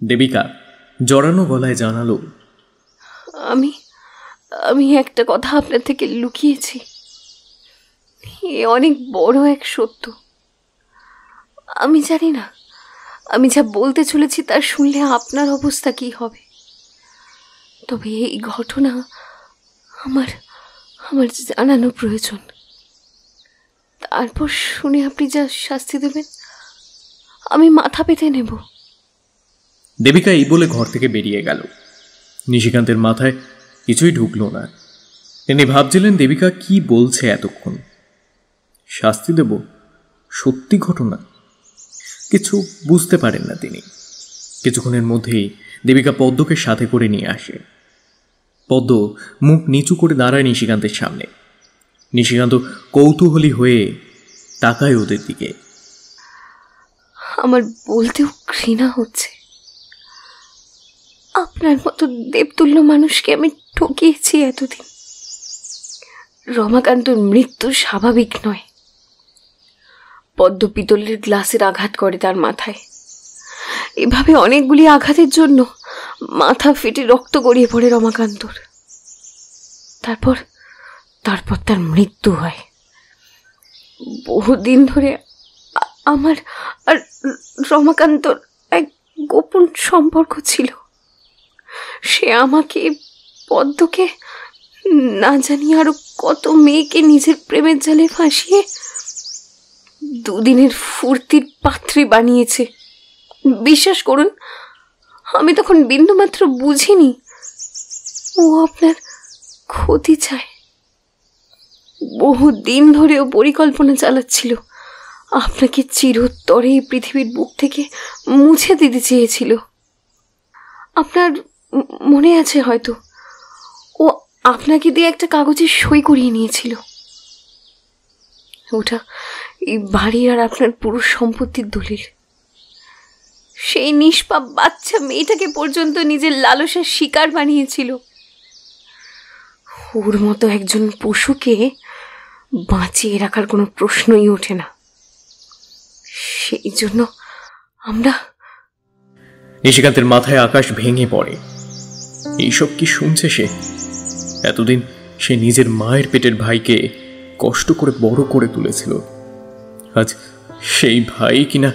দেবিকা জড়ানো গলায় জানালো, আমি আমি একটা কথা আপনার থেকে লুকিয়েছি। এ অনেক বড় এক সত্য। আমি জানি না আমি যা বলতে চলেছি তা শুনলে আপনার অবস্থা কি হবে। তবে এই ঘটনা আমার আমার জানানো প্রয়োজন। তারপর শুনে আপনি যা শাস্তি দেবেন আমি মাথা পেতে নেব। দেবিকা এই বলে ঘর থেকে বেরিয়ে গেল। নিশিকান্তের মাথায় কিছুই ঢুকলো না। তিনি ভাবছিলেন দেবিকা কি বলছে এতক্ষণ। শাস্তি দেব? সত্যি ঘটনা? কিছু বুঝতে পারেন না তিনি। কিছুক্ষণের মধ্যেই দেবিকা পদ্মকে সাথে করে নিয়ে আসে। পদ্ম মুখ নিচু করে দাঁড়ায় নিশিকান্তের সামনে। নিশিকান্ত কৌতূহলী হয়ে তাকায় ওদের দিকে। আমার বলতেও ঘৃণা হচ্ছে। আপনার মতো দেবতুল্য মানুষকে আমি ঠকিয়েছি এতদিন। রমাকান্তর মৃত্যু স্বাভাবিক নয়। পদ্ম পিতলের গ্লাসের আঘাত করে তার মাথায়। এভাবে অনেকগুলি আঘাতের জন্য মাথা ফেটে রক্ত গড়িয়ে পড়ে রমাকান্তর। তারপর তার মৃত্যু হয়। বহুদিন ধরে আমার আর রমাকান্তর এক গোপন সম্পর্ক ছিল। সে আমাকে, পদ্মকে, না জানি আরো কত মেয়েকে নিজের প্রেমের জালে ফাঁসিয়ে দুদিনের ফুর্তির পাত্রী বানিয়েছে। বিশ্বাস করুন, আমি তখন বিন্দুমাত্র বুঝিনি ও আপনার ক্ষতি চায়। বহু দিন ধরেও পরিকল্পনা চালাচ্ছিল, আপনাকে চিরতরে এই পৃথিবীর বুক থেকে মুছে দিতে চেয়েছিল। আপনার মনে আছে হয়তো, ও আপনাকে দিয়ে একটা কাগজে সই করিয়ে নিয়েছিল। ওটা এই বাড়ি আর আপনার পুরো সম্পত্তির দলিল। সেই নিষ্পাপ বাচ্চা মেয়েটাকে পর্যন্ত নিজের লালসার শিকার বানিয়েছিল। ওর মতো একজন পশুকে বাঁচিয়ে রাখার কোনো প্রশ্নই ওঠে না। সেই জন্য আমরা। নিশিকান্তের মাথায় আকাশ ভেঙে পড়ে। এইসব কি শুনছে সে? এতদিন সে নিজের মায়ের পেটের ভাইকে কষ্ট করে বড় করে তুলেছিল, আজ সেই ভাই কিনা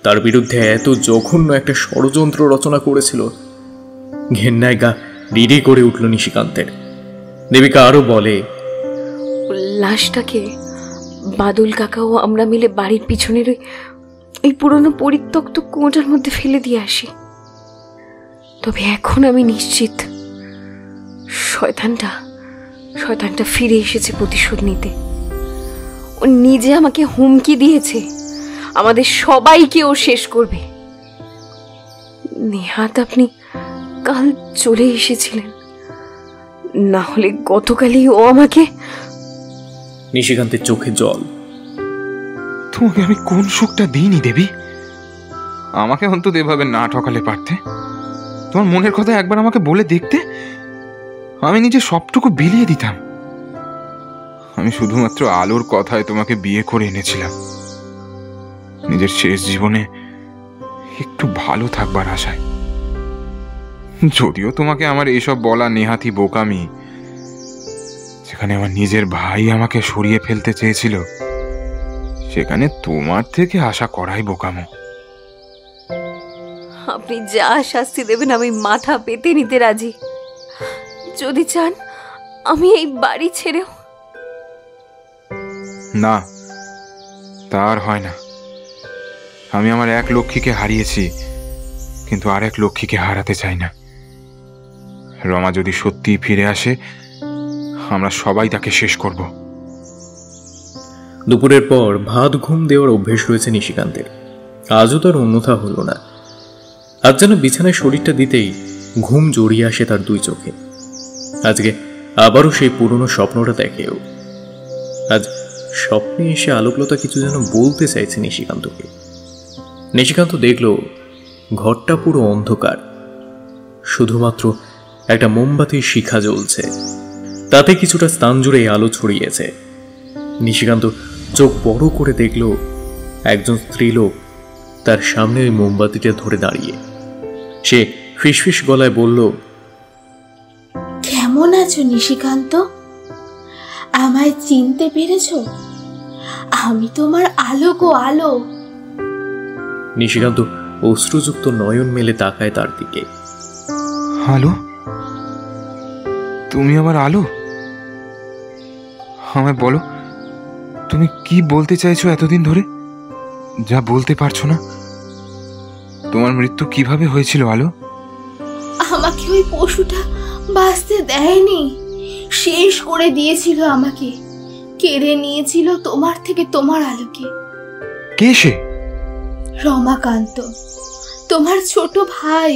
তার বিরুদ্ধে এত জঘন্য একটা ষড়যন্ত্র রচনা করেছিল। ঘেন্নায় গা রিরি করে উঠল নিশিকান্তের। দেবিকা আরো বলে, লাশটাকে বাদল কাকা ও আমরা মিলে বাড়ির পিছনের ওই পুরনো পরিত্যক্ত কুয়োটার মধ্যে ফেলে দিয়ে আসি। তবে এখন আমি নিশ্চিত শয়তানটা ফিরে এসেছে প্রতিশোধ নিতে। ও নিজে আমাকে হুমকি দিয়েছে, আমাদের সবাইকে ও শেষ করবে। নেহাত আপনি কাল চলে এসেছিলেন, না হলে গতকালই ও আমাকে। নিশিকান্তের চোখে জল। তোমাকে আমি কোন সুখটা দিইনি দেবী? আমাকে অন্তত এভাবে না ঠকালে পারতে। তোমার মনের কথা একবার আমাকে বলে দেখতে, আমি নিজে সবটুকু বিলিয়ে দিতাম। আমি শুধুমাত্র আলোর কথায় তোমাকে বিয়ে করে এনেছিলাম, নিজের শেষ জীবনে একটু ভালো থাকবার আশায়। যদিও তোমাকে আমার এইসব বলা নেহাতি বোকামি। যেখানে আমার নিজের ভাই আমাকে সরিয়ে ফেলতে চেয়েছিল, সেখানে তোমার থেকে আশা করাই বোকামো। আপনি যা শাস্তি দেবেন আমি মাথা পেতে নিতে রাজি। যদি চান আমি এই বাড়ি ছেড়েও। না, তার হয় না। আমি আমার এক লক্ষ্মীকে হারিয়েছি, কিন্তু আর এক লক্ষ্মীকে হারাতে চাই না। রমা যদি সত্যি ফিরে আসে, আমরা সবাই তাকে শেষ করব। দুপুরের পর ভাত ঘুম দেওয়ার অভ্যেস রয়েছে নিশিকান্তের। আজও তার অন্যথা হলো না। আজ যেন বিছানায় শরীরটা দিতেই ঘুম জড়িয়ে আসে তার দুই চোখে। আজকে আবারও সেই পুরনো স্বপ্নটা দেখেও। আজ স্বপ্নে এসে আলোকলতা কিছু যেন বলতে চাইছে নিশিকান্তকে। নিশিকান্ত দেখল ঘরটা পুরো অন্ধকার, শুধুমাত্র একটা মোমবাতির শিখা জ্বলছে, তাতে কিছুটা স্থান জুড়ে আলো ছড়িয়েছে। নিশিকান্ত চোখ বড় করে দেখল একজন স্ত্রীলোক তার সামনে ওই মোমবাতিটা ধরে দাঁড়িয়ে। সে ফিসফিস গলায় বলল, কেমন আছো নিশিকান্ত? আমায় চিনতে পেরেছো? আমি তোমার আলো গো আলো। নিশিকান্ত অশ্রুযুক্ত নয়ন মেলে তাকায় তার দিকে। আলো? তুমি আমার আলো? আমায় বলো, তুমি কি বলতে চাইছো এতদিন ধরে, যা বলতে পারছো না? তোমার মৃত্যু কিভাবে হয়েছিল আলো? আমাকে ওই পশুটা বাঁচতে দেয়নি, শেষ করে দিয়েছিল আমাকে, কেড়ে নিয়েছিল তোমার থেকে তোমার আলোকে। কে সে? রমাকান্ত, তোমার ছোট ভাই।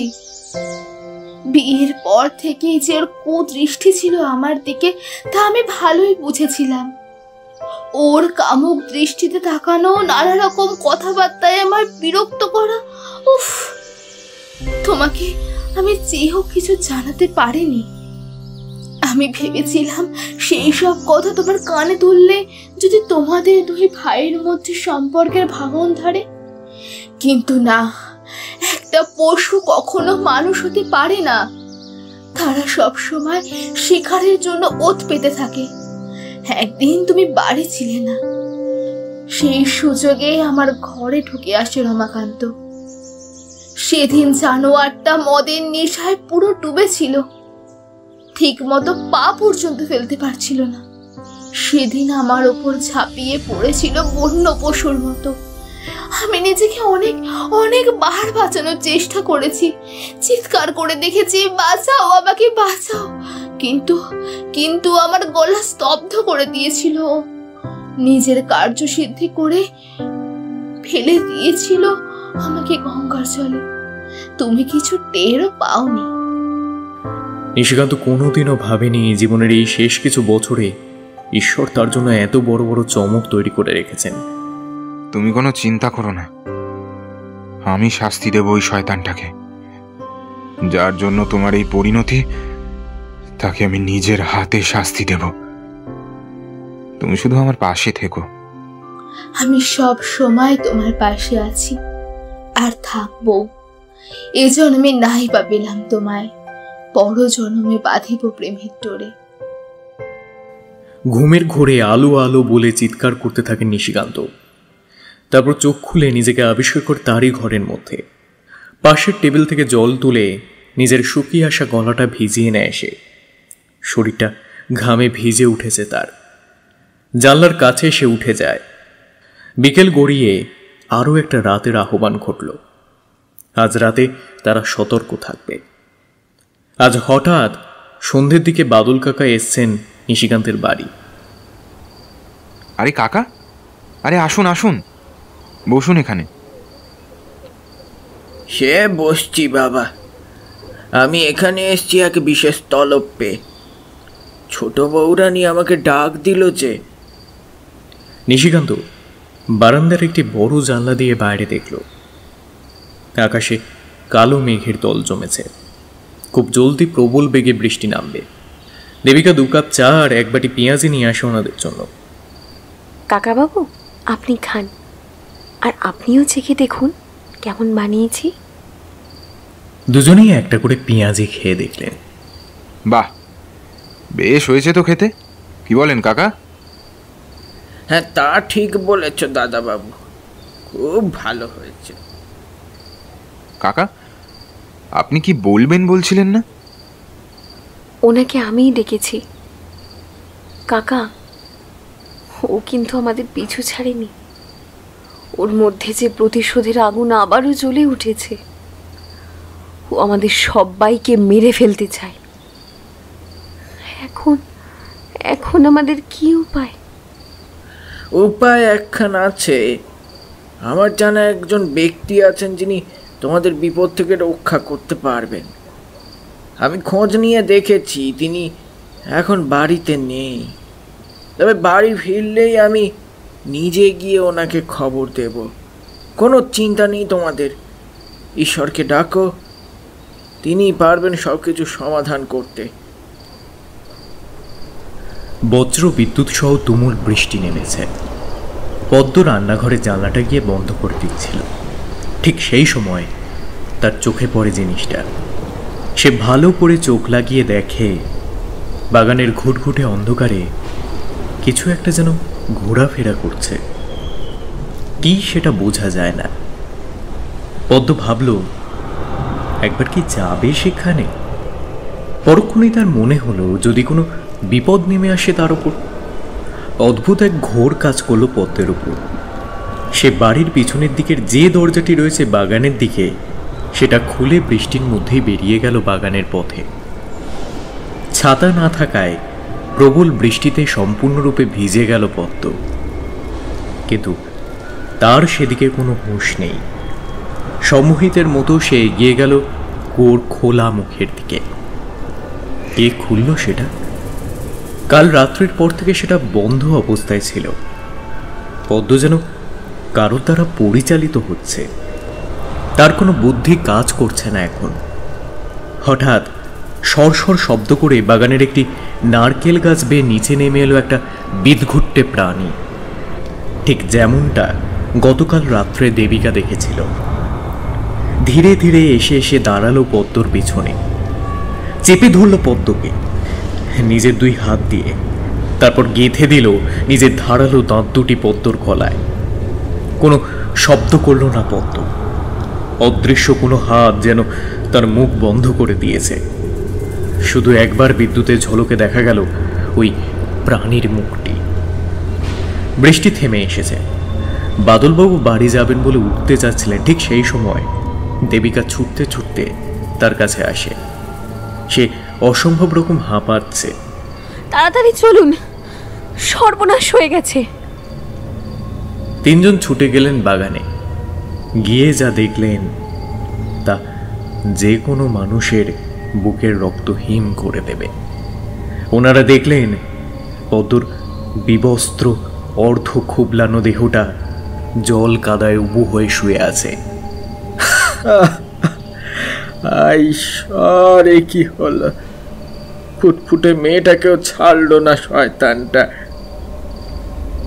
বিয়ের পর থেকে যে ওর কুদৃষ্টি ছিল আমার দিকে, তা আমি ভালোই বুঝেছিলাম। ওর কামুক দৃষ্টিতে তাকানো, নানা রকম কথাবার্তায় আমার বিরক্ত করা, উফ! তোমাকে আমি চেয়েও কিছু জানাতে পারিনি। আমি ভেবেছিলাম সেই সব কথা তোমার কানে তুললে যদি তোমাদের দুই ভাইয়ের মধ্যে সম্পর্কের ভাঙন ধরে, কিন্তু না, একটা পশু কখনো মানুষ হতে পারে না। তারা সব সময় শিকারের জন্য ওত পেতে থাকে। একদিন তুমি বাড়ি ছিলে না, সেই সুযোগে আমার ঘরে ঢুকে আসে রমাকান্ত। সেদিন জানোয়ারটা মদের নেশায় পুরো ডুবেছিল, ঠিক মতো পা পর্যন্ত ফেলতে পারছিল না। সেদিন আমার ওপর ঝাঁপিয়ে পড়েছিল বন্য পশুর মতো। আমি নিজেকে অনেক অনেক বার বাঁচানোর চেষ্টা করেছি, চিৎকার করে দেখেছি, বাঁচাও, আমাকে বাঁচাও, কিন্তু কিন্তু আমার গলা স্তব্ধ করে দিয়েছিল। নিজের কার্যসিদ্ধি করে ফেলে দিয়েছিল আমাকে গঙ্গার জলে। তুমি কিছু টেরও পাওনি। নিশিকান্ত কোনোদিনও ভাবেনি জীবনের এই শেষ কিছু বছরে ঈশ্বর তার জন্য এত বড় বড় চমক তৈরি করে রেখেছেন। তুমি কোনো চিন্তা করো না, আমি শাস্তি দেব ওই শয়তানটাকে। যার জন্য তোমার এই পরিণতি, তাকে আমি নিজের হাতে শাস্তি দেব। তুমি শুধু আমার পাশে থেকো। আমি সব সময় তোমার পাশে আছি, আর থাকবো। এ জন্মে নাই বা পেলাম তোমায়, পর জন্মে বাঁধিব প্রেমের ডোরে। ঘুমের ঘোরে আলো আলো বলে চিৎকার করতে থাকেন নিশিকান্ত। তারপর চোখ খুলে নিজেকে আবিষ্কার করে তারই ঘরের মধ্যে। পাশের টেবিল থেকে জল তুলে নিজের শুকিয়ে আসা গলাটা ভিজিয়ে নেয় সে। শরীরটা ঘামে ভিজে উঠেছে তার। জানলার কাছে সে উঠে যায়। বিকেল গড়িয়ে আরও একটা রাতের আহ্বান ঘটল। আজ রাতে তারা সতর্ক থাকবে। আজ হঠাৎ সন্ধ্যের দিকে বাদল কাকা এসছেন নিশিকান্তের বাড়ি। আরে কাকা, আরে আসুন আসুন, বসুন এখানে। সে বসছি বাবা, আমি এখানে এসছি এক বিশেষ তলব পেয়ে। ছোট বউরানী আমাকে ডাক দিল যে। নিশিকান্ত বারান্দার একটি বড় জানলা দিয়ে বাইরে দেখল। আকাশে কালো মেঘের দল জমেছে। খুব জলদি প্রবল বেগে বৃষ্টি নামবে। দেবিকা 2 কাপ চা আর 1 বাটি পেঁয়াজি নিয়ে আসে ওনাদের জন্য। কাকাবাবু, আপনি খান, আর আপনিও চেখে দেখুন কেমন বানিয়েছি। দুজনেই একটা করে পেঁয়াজি খেয়ে দেখলেন। বাহ, বেশ হয়েছে তো খেতে, কি বলেন কাকা? হ্যাঁ, তা ঠিক বলেছ দাদা বাবু, খুব ভালো হয়েছে। কাকা, আপনি কি বলবেন বলছিলেন না? ওনাকে আমিই ডেকেছি। কাকা, ও কিন্তু আমাদের পিছু ছাড়েনি। ওর মধ্যে যে প্রতিশোধের আগুন আবারও জ্বলে উঠেছে। ও আমাদের সবাইকে মেরে ফেলতে চায়। এখন এখন আমাদের কি উপায়? উপায় একখান আছে। আমার জানা একজন ব্যক্তি আছেন যিনি তোমাদের বিপদ থেকে রক্ষা করতে পারবেন। আমি খোঁজ নিয়ে দেখেছি, তিনি এখন বাড়িতে নেই। তবে বাড়ি ফিরলেই আমি নিজে গিয়ে ওনাকে খবর দেব। কোনো চিন্তা নেই তোমাদের, ঈশ্বরকে ডাকো, তিনি পারবেন সব কিছু সমাধান করতে। বজ্র বিদ্যুৎ সহ তুমুল বৃষ্টি নেমেছে। পদ্ম রান্নাঘরে জানলাটা গিয়ে বন্ধ করে দিচ্ছিল। ঠিক সেই সময় তার চোখে পড়ে জিনিসটা। সে ভালো করে চোখ লাগিয়ে দেখে বাগানের ঘুটঘুটে অন্ধকারে কিছু একটা যেন ঘোরাফেরা করছে। কি সেটা বোঝা যায় না। পদ্ম ভাবল, একবার কি যাবে সেখানে? পরক্ষণেই তার মনে হলো যদি কোনো বিপদ নেমে আসে তার উপর। অদ্ভুত এক ঘোর কাজ করলো পদ্মের উপর। সে বাড়ির পিছনের দিকের যে দরজাটি রয়েছে বাগানের দিকে, সেটা খুলে বৃষ্টির মধ্যেই বেরিয়ে গেল বাগানের পথে। ছাতা না থাকায় প্রবল বৃষ্টিতে সম্পূর্ণরূপে ভিজে গেল পদ্ম, কিন্তু তার সেদিকে কোনো হুঁশ নেই। সম্মোহিতের মতো সে এগিয়ে গেল কুয়োর খোলা মুখের দিকে। কে খুলল সেটা? কাল রাত্রির পর থেকে সেটা বন্ধ অবস্থায় ছিল। পদ্ম যেন কারোর দ্বারা পরিচালিত হচ্ছে। তার কোনো বুদ্ধি কাজ করছে না এখন। হঠাৎ সরসর শব্দ করে বাগানের একটি নারকেল গাছ বেয়ে নিচে নেমে এলো একটা বিদঘুট্টে প্রাণী, ঠিক যেমনটা গতকাল রাত্রে দেবিকা দেখেছিল। ধীরে ধীরে এসে এসে দাঁড়ালো পদ্মর পিছনে, চেপে ধরল পদ্মকে নিজের 2 হাত দিয়ে, তারপর গেঁথে দিল নিজের ধারালো দাঁত দুটি পদ্মর গলায়। কোনো শব্দ করল না পদ্ম। অদৃশ্য কোনো হাত যেন তার মুখ বন্ধ করে দিয়েছে। শুধু একবার বিদ্যুতের ঝলকে দেখা গেল ওই প্রাণীর মুখটি। বৃষ্টি থেমে এসেছে। বাদলবাবু বাড়ি যাবেন বলে উঠতে যাচ্ছিলেন, ঠিক সেই সময় দেবিকা ছুটতে ছুটতে তার কাছে আসে। সে অসম্ভব রকম হাঁপাচ্ছে। তাড়াতাড়ি চলুন, সর্বনাশ হয়ে গেছে। তিনজন ছুটে গেলেন বাগানে। গিয়ে যা দেখলেন তা যে কোনো মানুষের বুকের রক্ত হিম করে দেবে। ওনারা দেখলেন পদ্মর বিবস্ত্র অর্ধ খুবলানো দেহটা জল কাদায় উবু হয়ে শুয়ে আছে। আরে কি হলো? ফুটফুটে মেয়েটাকেও ছাড়লো না শয়তানটা।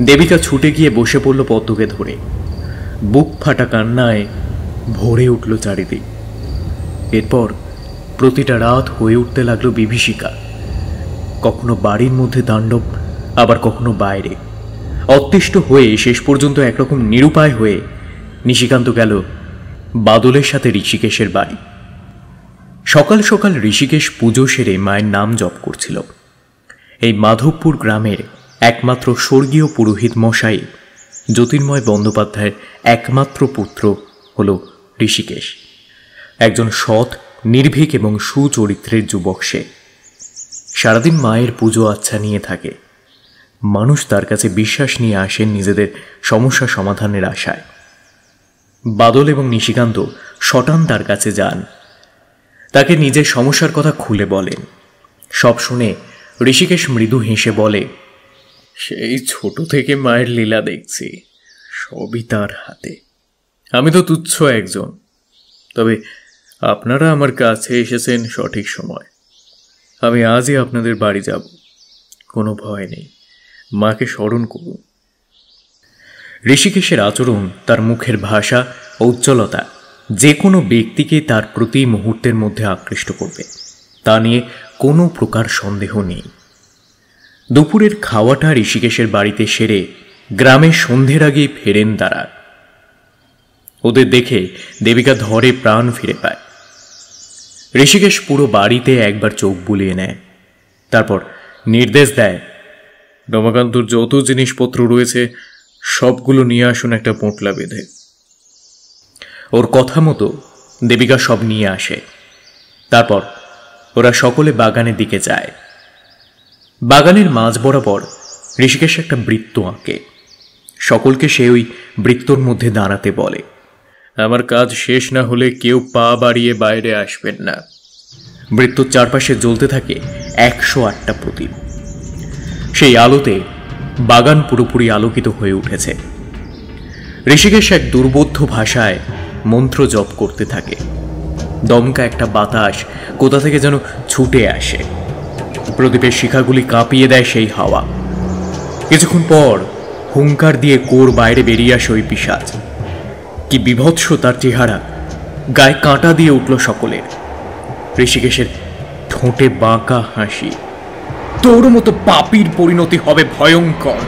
দেবিকা ছুটে গিয়ে বসে পড়ল পদ্মকে ধরে। বুক ফাটা কান্নায় ভরে উঠল চারিদিক। এরপর প্রতিটা রাত হয়ে উঠতে লাগলো বিভীষিকা। কখনো বাড়ির মধ্যে তাণ্ডব, আবার কখনো বাইরে। অতিষ্ঠ হয়ে শেষ পর্যন্ত একরকম নিরুপায় হয়ে নিশিকান্ত গেল বাদলের সাথে ঋষিকেশের বাড়ি। সকাল সকাল ঋষিকেশ পুজো সেরে মায়ের নাম জপ করছিল। এই মাধবপুর গ্রামের একমাত্র স্বর্গীয় পুরোহিত মশাই জ্যোতির্ময় বন্দ্যোপাধ্যায়ের একমাত্র পুত্র হল ঋষিকেশ। একজন সৎ, নির্ভীক এবং সুচরিত্রের যুবক সে। সারাদিন মায়ের পুজো আচ্ছা নিয়ে থাকে। মানুষ তার কাছে বিশ্বাস নিয়ে আসেন নিজেদের সমস্যা সমাধানের আশায়। বাদল এবং নিশিকান্ত শটান তার কাছে যান, তাকে নিজের সমস্যার কথা খুলে বলেন। সব শুনে ঋষিকেশ মৃদু হেসে বলে, সেই ছোট থেকে মায়ের লীলা দেখছি, সবই তার হাতে। আমি তো তুচ্ছ একজন, তবে আপনারা আমার কাছে এসেছেন সঠিক সময়। আমি আজই আপনাদের বাড়ি যাব, কোনো ভয় নেই, মাকে স্মরণ করুন। ঋষিকেশের আচরণ, তার মুখের ভাষা ও উজ্জ্বলতা যে কোনো ব্যক্তিকে তার প্রতি মুহূর্তের মধ্যে আকৃষ্ট করবে, তা নিয়ে কোনো প্রকার সন্দেহ নেই। দুপুরের খাওয়াটা ঋষিকেশের বাড়িতে সেরে গ্রামে সন্ধ্যের আগেই ফেরেন তারা। ওদের দেখে দেবিকা ধরে প্রাণ ফিরে পায়। ঋষিকেশ পুরো বাড়িতে একবার চোখ বুলিয়ে নেয়, তারপর নির্দেশ দেয়, রমাকান্তর যত জিনিসপত্র রয়েছে সবগুলো নিয়ে আসুন একটা পোঁটলা বেঁধে। ওর কথা মতো দেবিকা সব নিয়ে আসে। তারপর ওরা সকলে বাগানের দিকে যায়। বাগানের মাঝ বরাবর ঋষিকেশ একটা বৃত্ত আঁকে। সকলকে সে ওই বৃত্তর মধ্যে দাঁড়াতে বলে। আমার কাজ শেষ না হলে কেউ পা বাড়িয়ে বাইরে আসবেন না। বৃত্তর চারপাশে জ্বলতে থাকে 108টা প্রদীপ। সেই আলোতে বাগান পুরোপুরি আলোকিত হয়ে উঠেছে। ঋষিকেশ এক দুর্বোধ্য ভাষায় মন্ত্র জপ করতে থাকে। দমকা একটা বাতাস কোথা থেকে যেন ছুটে আসে। প্রদীপের শিখাগুলি কাঁপিয়ে দেয় সেই হাওয়া। কিছুক্ষণ পর হুঙ্কার দিয়ে কোর বাইরে বেরিয়ে আসে ওই পিশাচ। কি বিভৎস তার চেহারা! গায়ে কাঁটা দিয়ে উঠল সকলের। ঋষিকেশের ঠোঁটে বাঁকা হাসি। তোর মতো পাপীর পরিণতি হবে ভয়ঙ্কর।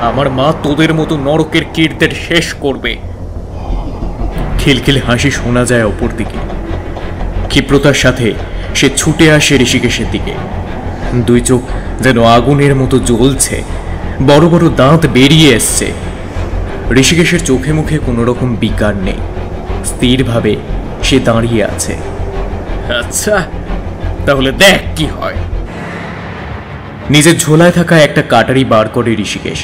আমার মা তোদের মতো নরকের কীর্তের শেষ করবে। খিলখিল হাসি শোনা যায় অপর দিকে। ক্ষিপ্রতার সাথে সে ছুটে আসে ঋষিকেশের দিকে। দুই চোখ যেন আগুনের মতো জ্বলছে, বড় বড় দাঁত বেরিয়ে এসছে। ঋষিকেশের চোখে মুখে কোনো রকম বিকার নেই। স্থিরভাবে সে দাঁড়িয়ে আছে। আচ্ছা, তাহলে দেখ কি হয়। নিজের ঝোলায় থাকা একটা কাটারি বার করে ঋষিকেশ।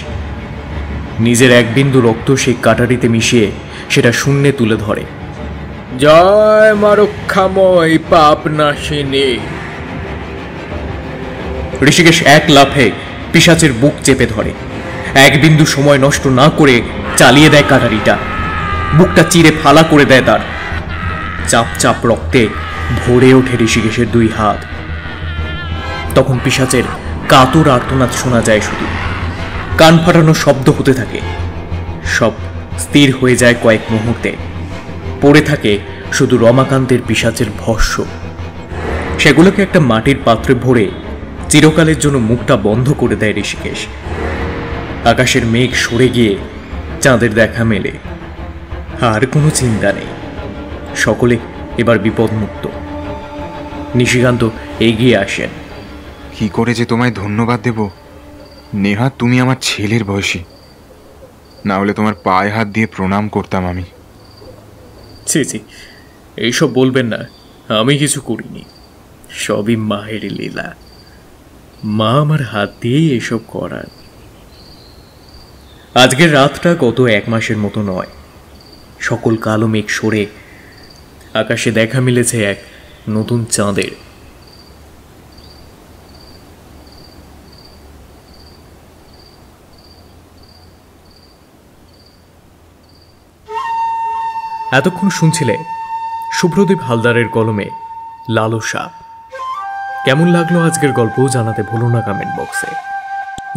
নিজের এক বিন্দু রক্ত সেই কাটারিতে মিশিয়ে সেটা শূন্যে তুলে ধরে। জয় মা রক্ষাময় পাপ নাশিনী। ঋষিকেশ এক লাফে পিশাচের বুক চেপে ধরে। এক বিন্দু সময় নষ্ট না করে চালিয়ে দেয় কাটারিটা। বুকটা চিরে ফালা করে দেয় তার। চাপ চাপ রক্তে ভরে ওঠে ঋষিকেশের দুই হাত। তখন পিশাচের কাতর আর্তনাদ শোনা যায় শুধু। কান ফাটানো শব্দ হতে থাকে। সব স্থির হয়ে যায় কয়েক মুহূর্তে। পড়ে থাকে শুধু রমাকান্তের পিশাচের ভস্য। সেগুলোকে একটা মাটির পাত্রে ভরে চিরকালের জন্য মুখটা বন্ধ করে দেয় ঋষিকেশ। আকাশের মেঘ সরে গিয়ে চাঁদের দেখা মেলে, আর কোনো চিন্তা নেই, সকলে এবার বিপদমুক্ত। নিশিকান্ত এগিয়ে আসেন। কি করে যে তোমায় ধন্যবাদ দেব নেহা, তুমি আমার ছেলের বয়সী, না হলে তোমার পায়ে হাত দিয়ে প্রণাম করতাম আমি। ছি ছি, এইসব বলবেন না, আমি কিছু করিনি, সবই মায়ের লীলা। মা আমার হাত দিয়েই এসব করার। আজকের রাতটা গত 1 মাসের মতো নয়। সকল কালো মেঘ সরে আকাশে দেখা মিলেছে এক নতুন চাঁদের। এতক্ষণ শুনছিলে শুভ্রদীপ হালদারের কলমে লালসা। কেমন লাগলো আজকের গল্প জানাতে ভুলো না কমেন্ট বক্সে।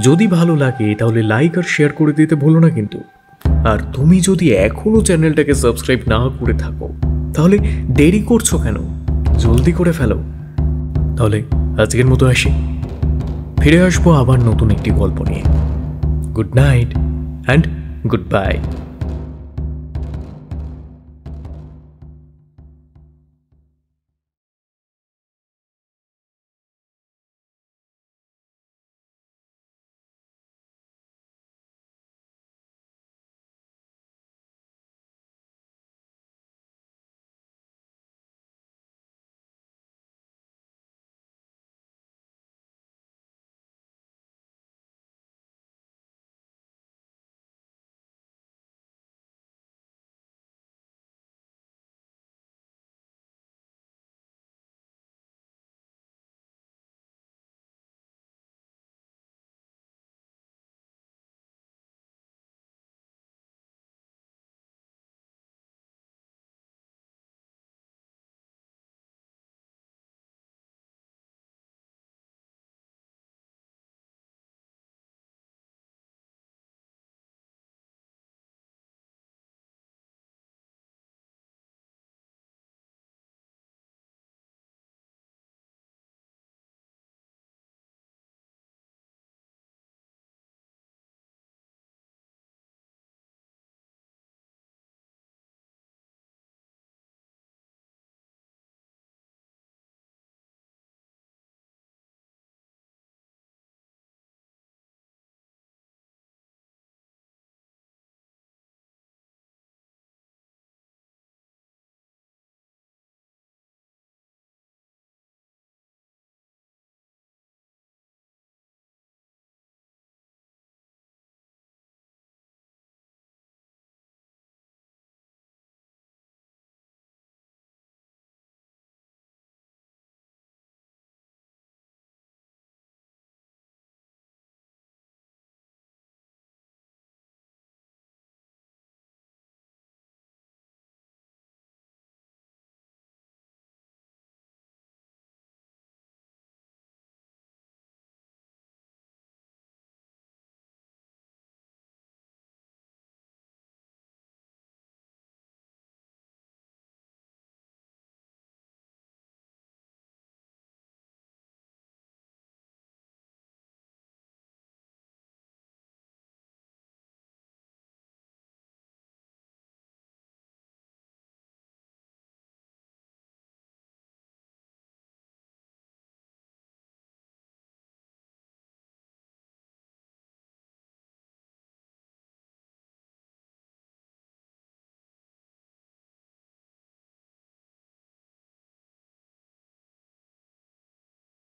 যদি ভালো লাগে তাহলে লাইক আর শেয়ার করে দিতে ভুলো না কিন্তু। আর তুমি যদি এখনো চ্যানেলটাকে সাবস্ক্রাইব না করে থাকো তাহলে দেরি করছো কেন? জলদি করে ফেলো। তাহলে আজকের মতো আসি, ফিরে আসবো আবার নতুন একটি গল্প নিয়ে। Good night and good bye.